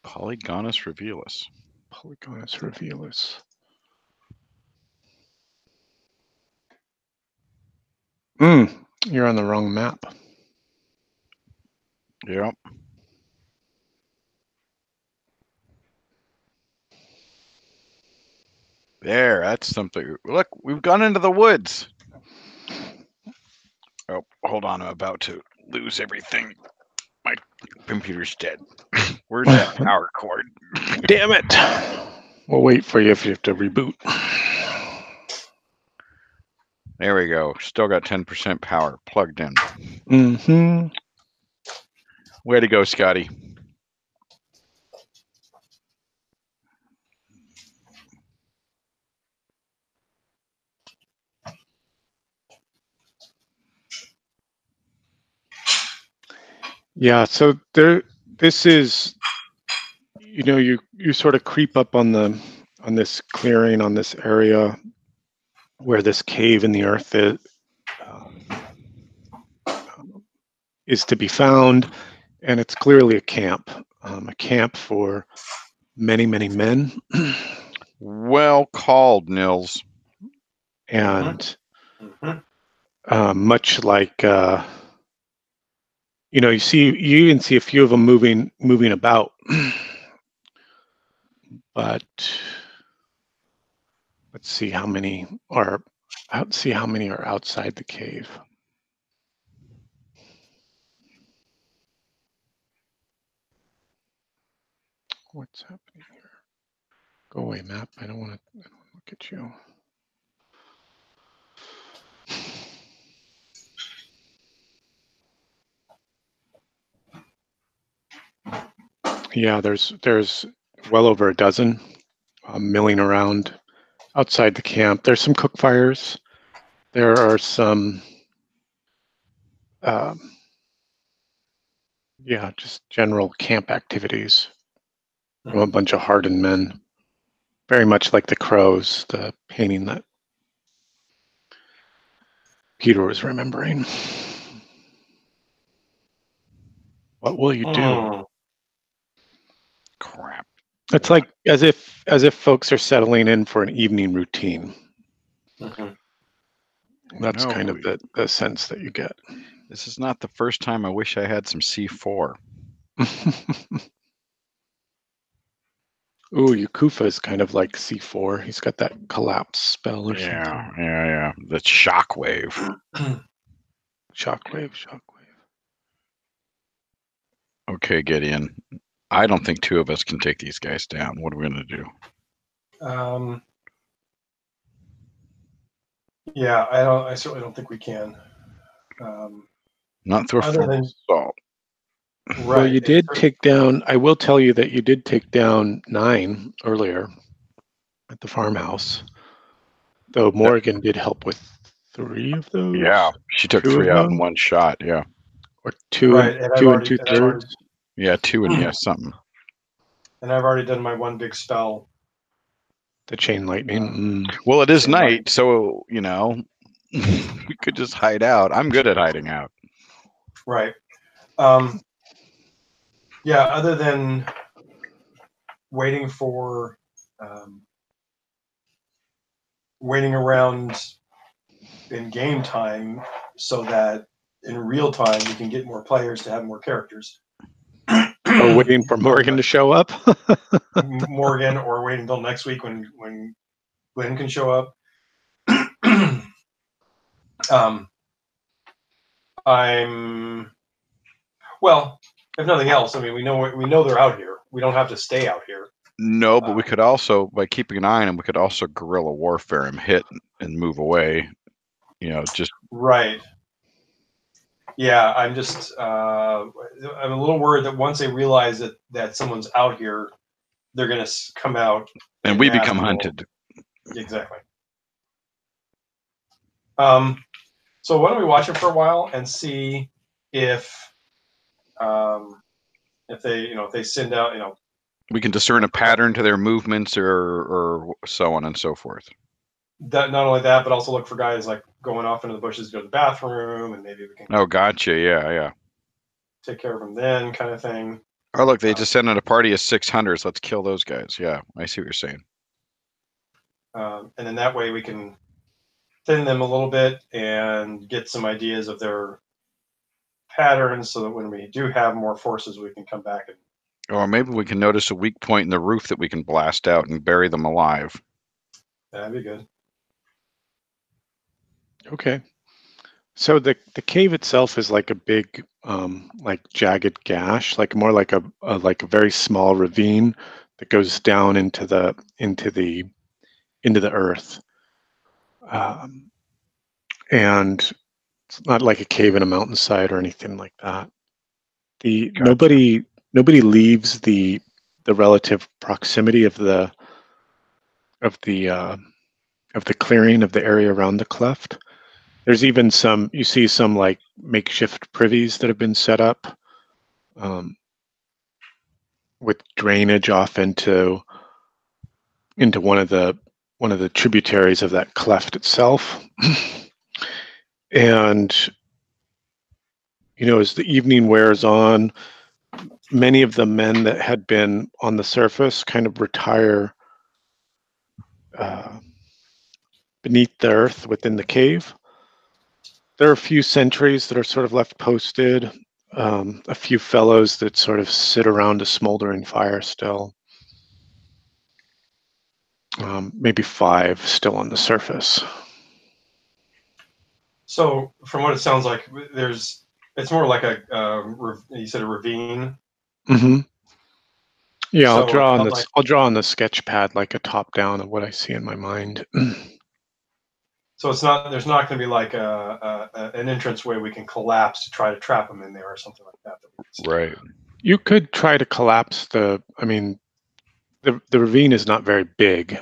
Polygonus revealus. Polygonus revealus. You're on the wrong map. Yep. There, that's something. Look, we've gone into the woods. Oh, hold on. I'm about to lose everything. My computer's dead. Where's that power cord? Damn it. We'll wait for you if you have to reboot. There we go. Still got 10% power plugged in. Mm-hmm. Way to go, Scotty. Yeah, so this is, you sort of creep up on this clearing, on this area where this cave in the earth is to be found, and it's clearly a camp for many, many men. Well called, Nils. And much like you even see a few of them moving about, but let's see how many are outside the cave. What's happening here? Go away, map. I don't want to look at you. Yeah, there's well over a dozen milling around outside the camp. There's some cook fires. There are some, just general camp activities from a bunch of hardened men. Very much like the Crows, the painting that Peter was remembering. What will you do? Crap. It's like as if folks are settling in for an evening routine. That's kind of the sense that you get. This is not the first time I wish I had some C4. Ooh, Yakufa is kind of like C4. He's got that collapse spell or something. Yeah. That's shockwave. Shockwave. Okay, Gideon. I don't think two of us can take these guys down. What are we going to do? Yeah, I certainly don't think we can. Not through a full assault. Right. Well, you did take down. I will tell you that you did take down 9 earlier at the farmhouse. Though Morgan did help with 3 of those. Yeah, she took 3 out in one shot. Yeah. Or 2 right, and 2 and 2/3. Yeah, 2 and something. And I've already done my one big spell. The chain lightning. Well, it is night, so we could just hide out. I'm good at hiding out. Right. Yeah. Other than waiting around in game time so that in real time we can get more players to have more characters. Waiting for Morgan to show up. Morgan, or waiting until next week when Glenn can show up. Well, if nothing else, I mean, we know they're out here. We don't have to stay out here. No, but we could also, by keeping an eye on him, we could also guerrilla warfare him, hit and move away. Just right. Yeah, I'm just I'm a little worried that once they realize that someone's out here, they're going to come out and we become hunted. Exactly. So why don't we watch it for a while and see if they send out, we can discern a pattern to their movements or so on and so forth. That not only that, but also look for guys like going off into the bushes to go to the bathroom, and maybe we can. Oh, gotcha. Yeah. Take care of them then, kind of thing. Oh, look, they just sent out a party of 600s. Let's kill those guys. Yeah, I see what you're saying. And then that way we can thin them a little bit and get some ideas of their patterns, so that when we do have more forces, we can come back and. Or maybe we can notice a weak point in the roof that we can blast out and bury them alive. That'd be good. Okay. So the cave itself is like a big, like jagged gash, like more like a very small ravine that goes down into the earth, and it's not like a cave in a mountainside or anything like that. Nobody leaves the relative proximity of the clearing of the area around the cleft. There's even you see some like makeshift privies that have been set up, with drainage off into one of the tributaries of that cleft itself. And as the evening wears on, many of the men that had been on the surface kind of retire beneath the earth within the cave. There are a few sentries that are sort of left posted, a few fellows that sort of sit around a smoldering fire still. Maybe 5 still on the surface. So from what it sounds like, it's more like you said a ravine. Mm-hmm. Yeah, So I'll draw on the sketch pad like a top down of what I see in my mind. So there's not going to be like an entrance way we can collapse to try to trap them in there or something like that. Right. You could try to collapse the ravine is not very big.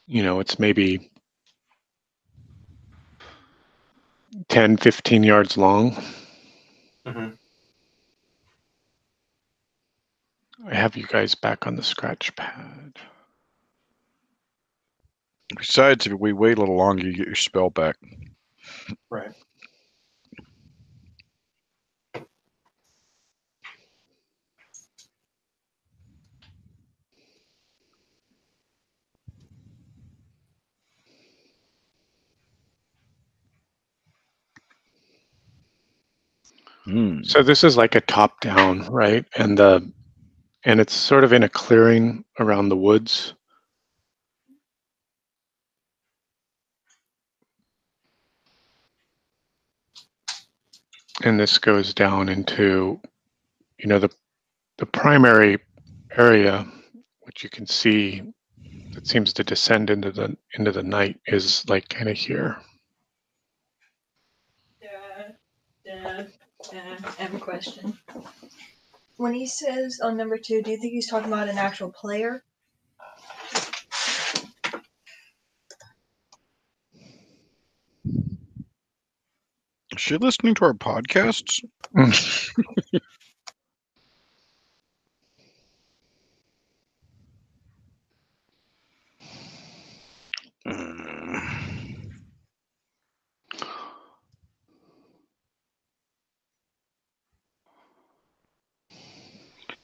It's maybe 10, 15 yards long. Mm-hmm. I have you guys back on the scratch pad. Besides, if we wait a little longer, you get your spell back. Right. So this is like a top down, right? And it's sort of in a clearing around the woods. And this goes down into, the primary area, which you can see that seems to descend into the night, is like kind of here. I have a question. When he says on number 2, do you think he's talking about an actual player? Is she listening to our podcasts?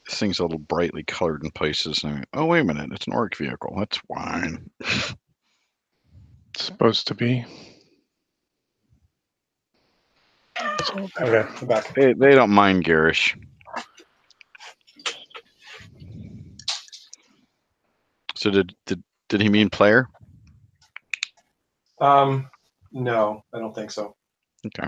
This thing's a little brightly colored in places. Oh, wait a minute. It's an orc vehicle. That's fine. It's supposed to be. Okay, I'm back. They don't mind Garish. So did he mean player? No, I don't think so. Okay.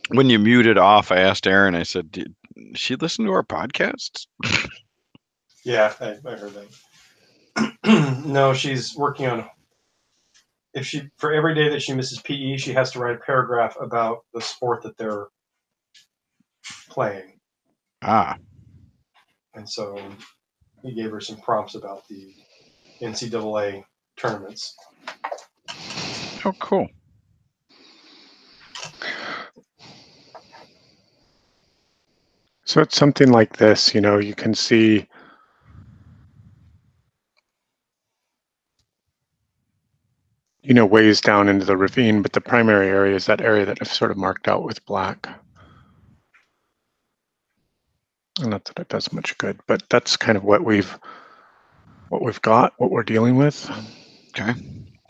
When you muted off, I asked Erin, I said, did she listen to our podcasts? Yeah, I heard that. No, she's working on. For every day that she misses PE, she has to write a paragraph about the sport that they're playing. Ah. And so he gave her some prompts about the NCAA tournaments. Oh, cool. So it's something like this, you can see ways down into the ravine, but the primary area is that area that I've sort of marked out with black. And not that it does much good, but that's kind of what we've got, what we're dealing with. Okay.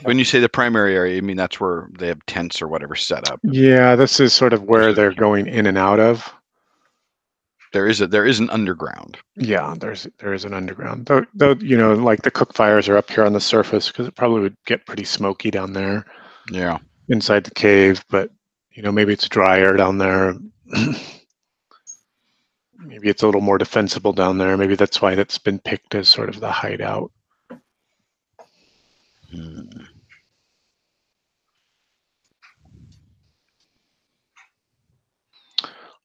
When you say the primary area, you mean that's where they have tents or whatever set up? Yeah, this is sort of where they're going in and out of. There is an underground. Yeah, there is an underground. Though like the cook fires are up here on the surface because it probably would get pretty smoky down there. Yeah. Inside the cave, but maybe it's drier down there. Maybe it's a little more defensible down there. Maybe that's why that's been picked as sort of the hideout.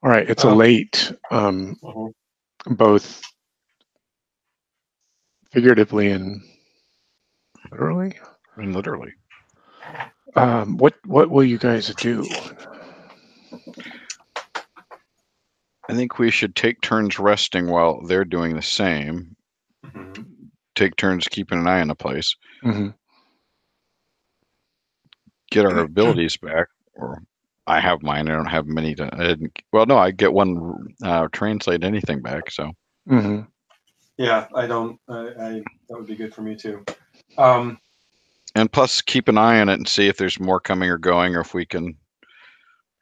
All right, it's a late, both figuratively and literally. And literally. What will you guys do? I think we should take turns resting while they're doing the same. Mm-hmm. Take turns keeping an eye on the place. Mm-hmm. Get our abilities back, or I have mine. I don't have many. I get one translate anything back. So. Mm-hmm. Yeah, I don't. That would be good for me too. And plus, keep an eye on it and see if there's more coming or going, or if we can.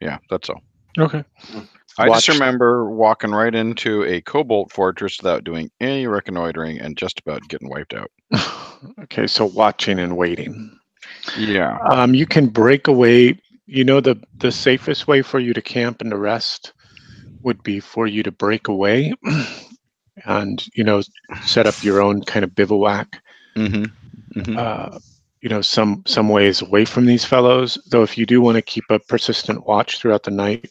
Yeah, that's all. Okay. I just remember walking right into a cobalt fortress without doing any reconnoitering and just about getting wiped out. Okay, so watching and waiting. Yeah. You can break away. The safest way for you to camp and to rest would be for you to break away and set up your own kind of bivouac. Mm-hmm. Mm-hmm. Some ways away from these fellows. Though if you do want to keep a persistent watch throughout the night,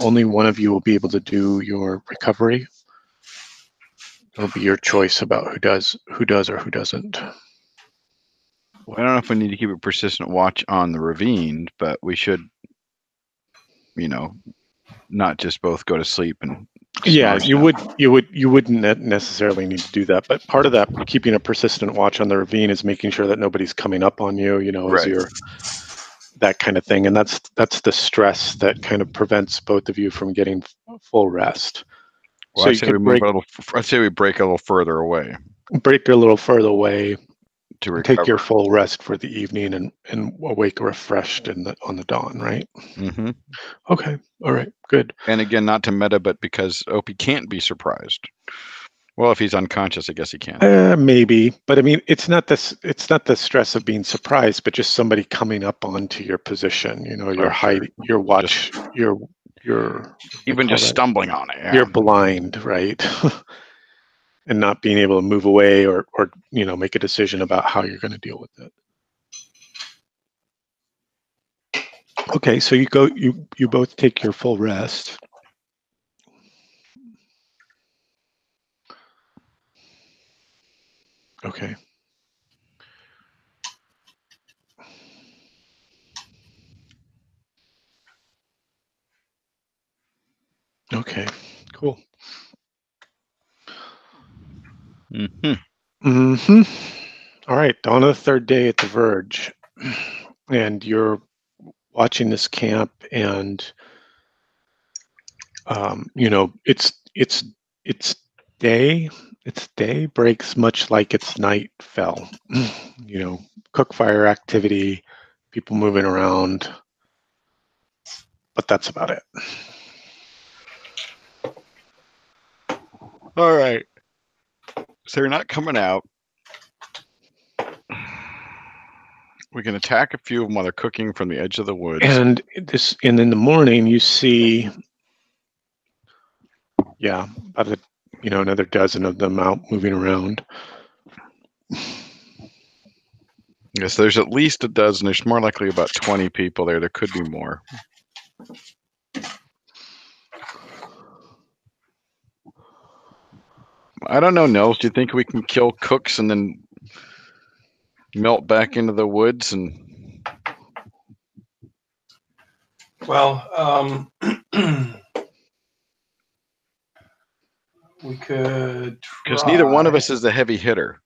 only one of you will be able to do your recovery. It'll be your choice about who does or who doesn't. Well, I don't know if we need to keep a persistent watch on the ravine, but we should, not just both go to sleep and. Yeah, you wouldn't necessarily need to do that, but part of that keeping a persistent watch on the ravine is making sure that nobody's coming up on you, right. as you're that kind of thing, and that's the stress that kind of prevents both of you from getting full rest. Well, so I say we break a little further away. Break a little further away to recover. Take your full rest for the evening and awake refreshed on the dawn, right? Mm-hmm. Okay. All right. Good. And again, not to meta, but because Opie can't be surprised. Well, if he's unconscious, I guess he can. Maybe, but I mean, it's not the stress of being surprised, but just somebody coming up onto your position. Your height, your watch, your even just stumbling on it. Yeah. You're blind, right? And not being able to move away or make a decision about how you're going to deal with it. Okay, so you both take your full rest. Okay. Okay, cool. Mm-hmm. Mm-hmm. All right, on the third day at the Verge, and you're watching this camp, and it's day. Its day breaks much like its night fell. Cook fire activity, people moving around, but that's about it. All right. So they're not coming out. We can attack a few of them while they're cooking from the edge of the woods. And in the morning, you see, yeah, about another dozen of them out moving around. Yes, there's at least a dozen. There's more likely about 20 people there. There could be more. I don't know, Nels. Do you think we can kill cooks and then melt back into the woods? And Well, we could because neither one of us is the heavy hitter.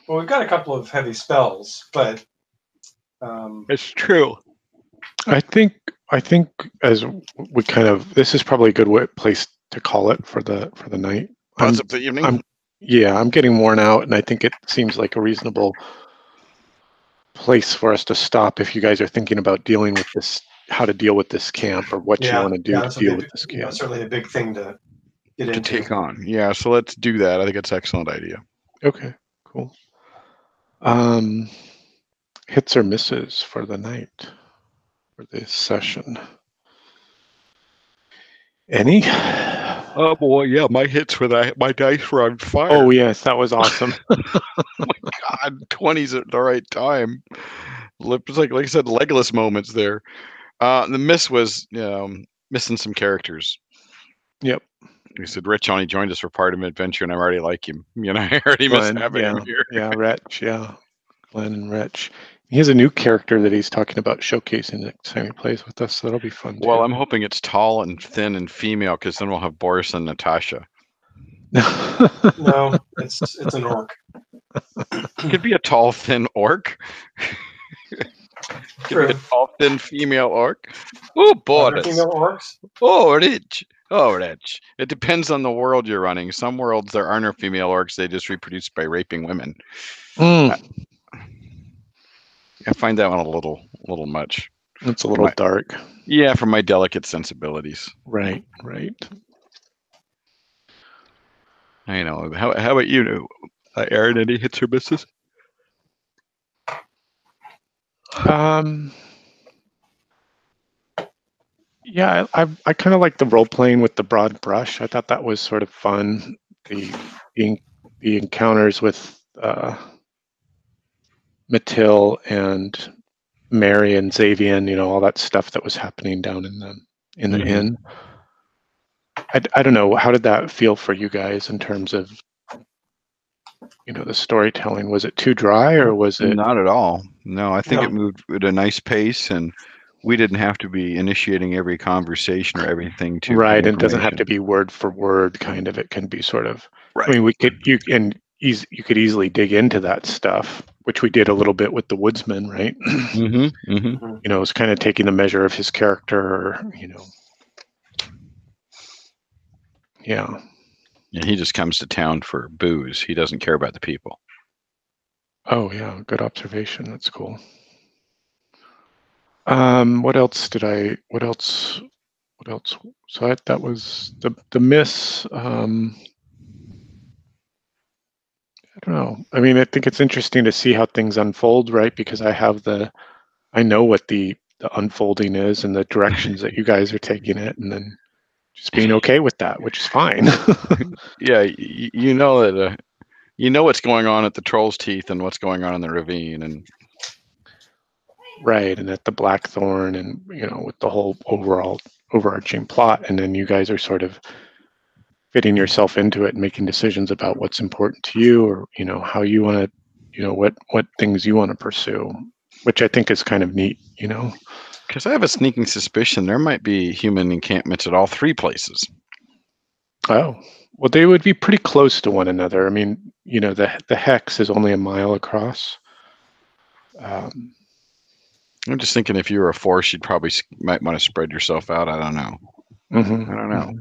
Well, we've got a couple of heavy spells, but It's true. I think as we this is probably a good place to call it for the night. Pause up the evening. I'm getting worn out, and I think it seems like a reasonable place for us to stop if you guys are thinking about dealing with this, how to deal with this camp, or what you want to do to deal with this camp. Certainly a big thing to get into. Take on. Yeah, so let's do that. I think it's an excellent idea. Okay, cool. Hits or misses for the night, for this session. Any? Oh boy, yeah, my hits were my dice were on fire. Oh yes, that was awesome. Oh my God, 20s at the right time. It's like I said, Legolas moments there. The miss was missing some characters. Yep. He said Rich only joined us for part of an adventure, and I already like him. I already miss having him here. Yeah, Rich. Yeah, Glenn and Rich. He has a new character that he's talking about showcasing next time he plays with us. So that'll be fun. Well, I'm hoping it's tall and thin and female, because then we'll have Boris and Natasha. No, it's an orc. Could be a tall, thin orc. Could be a tall, thin female orc. Oh, Boris. Female orcs? Oh, Rich. Oh, Rich. It depends on the world you're running. Some worlds there are no female orcs. They just reproduce by raping women. I find that one a little much. It's a little dark. Yeah, for my delicate sensibilities. Right. I know. How about you, Aaron? Any hits or misses? Yeah, I kind of like the role playing with the broad brush. I thought that was sort of fun. The encounters with Matil and Mary and Xavian, all that stuff that was happening down in the inn. I don't know, how did that feel for you guys in terms of the storytelling? Was it too dry, or was it? Not at all. No, I think it moved at a nice pace, and we didn't have to be initiating every conversation or everything to right, and it doesn't have to be word for word kind of. It can be sort of right. I mean, you could easily dig into that stuff, which we did a little bit with the woodsman, right? It was kind of taking the measure of his character, Yeah, he just comes to town for booze. He doesn't care about the people. Oh yeah, good observation. That's cool. What else? So that was the miss. I don't know. I mean, I think it's interesting to see how things unfold, right? Because I know what the unfolding is and the directions that you guys are taking it, and then just being okay with that, which is fine. Yeah, you know that you know what's going on at the Troll's Teeth and what's going on in the ravine, and right, and at the Blackthorn, and with the whole overarching plot, and then you guys are sort of fitting yourself into it and making decisions about what's important to you, or how you want to, what things you want to pursue, which I think is kind of neat, Because I have a sneaking suspicion there might be human encampments at all three places. Oh, well, they would be pretty close to one another. I mean, the hex is only a mile across. I'm just thinking if you were a force, you'd probably might want to spread yourself out. I don't know. I don't know.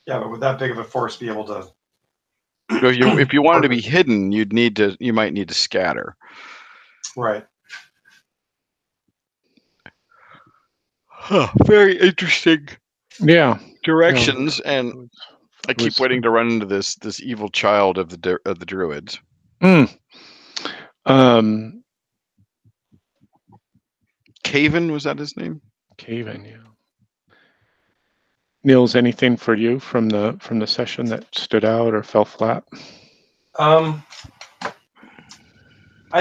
Yeah, but would that big of a force be able to? If you wanted to be hidden, you might need to scatter. Right. Huh, very interesting. Yeah. Directions, and I keep waiting to run into this evil child of the druids. Caven, was that his name? Caven, yeah. Niels, anything for you from the session that stood out or fell flat? I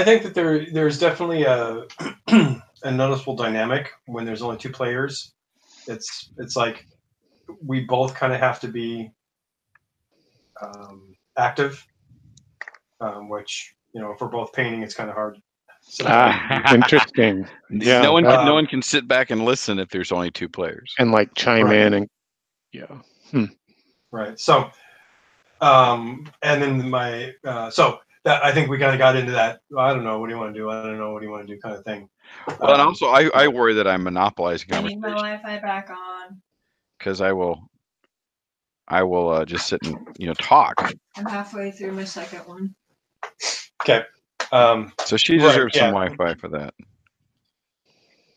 think that there's definitely a a noticeable dynamic when there's only 2 players. It's like we both kind of have to be active, which if we're both painting, it's kind of hard. So, Interesting. Yeah. No one can sit back and listen if there's only 2 players. And like chime in and Right. So, and then that I think we kind of got into that. I don't know. What do you want to do? I don't know. What do you want to do? Kind of thing. Well, and also I worry that I'm monopolizing I need my conversation Wi-Fi back on. because I will just sit and talk. I'm halfway through my second one. Okay. So she deserves some Wi-Fi for that.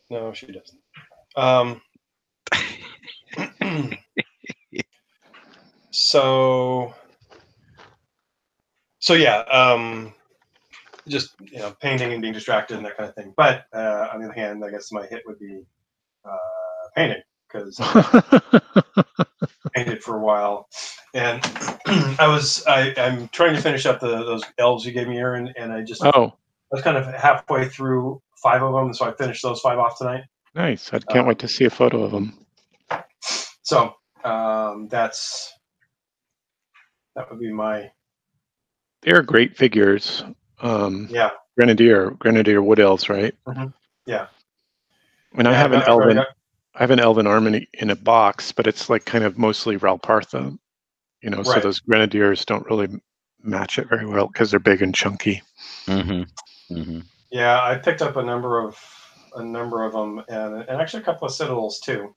No, she doesn't. So yeah, just painting and being distracted and that kind of thing. But on the other hand, I guess my hit would be painting, because I painted for a while, and I'm trying to finish up those elves you gave me, Aaron, and I was kind of halfway through 5 of them, so I finished those 5 off tonight. Nice. I can't wait to see a photo of them. So that would be my. They're great figures. Yeah. Grenadier wood elves, right? Mm-hmm. Yeah. And I have an elven army in a box, but it's like kind of mostly Ralpartha, Right. So those grenadiers don't really match it very well because they're big and chunky. Mm-hmm. Mm-hmm. Yeah, I picked up a number of them, and actually a couple of citadels too.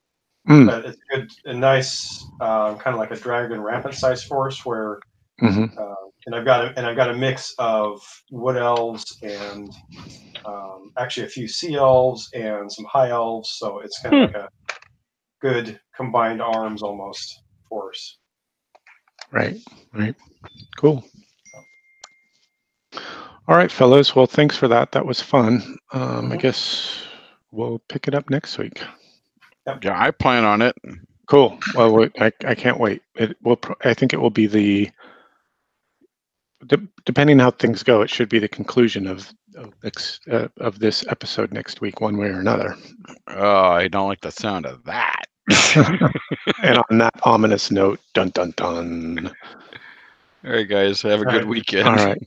But it's good, a nice kind of like a dragon rampant size force where, and I've got a mix of wood elves and actually a few sea elves and some high elves, so it's kind of like a good combined arms almost force. Right. Cool. All right, fellas. Well, thanks for that. That was fun. I guess we'll pick it up next week. Yep. Yeah, I plan on it. Cool. Well, I can't wait. I think it will be depending on how things go, it should be the conclusion of this episode next week, one way or another. Oh, I don't like the sound of that. And on that ominous note, dun dun dun. All right, guys, have a good weekend. All right.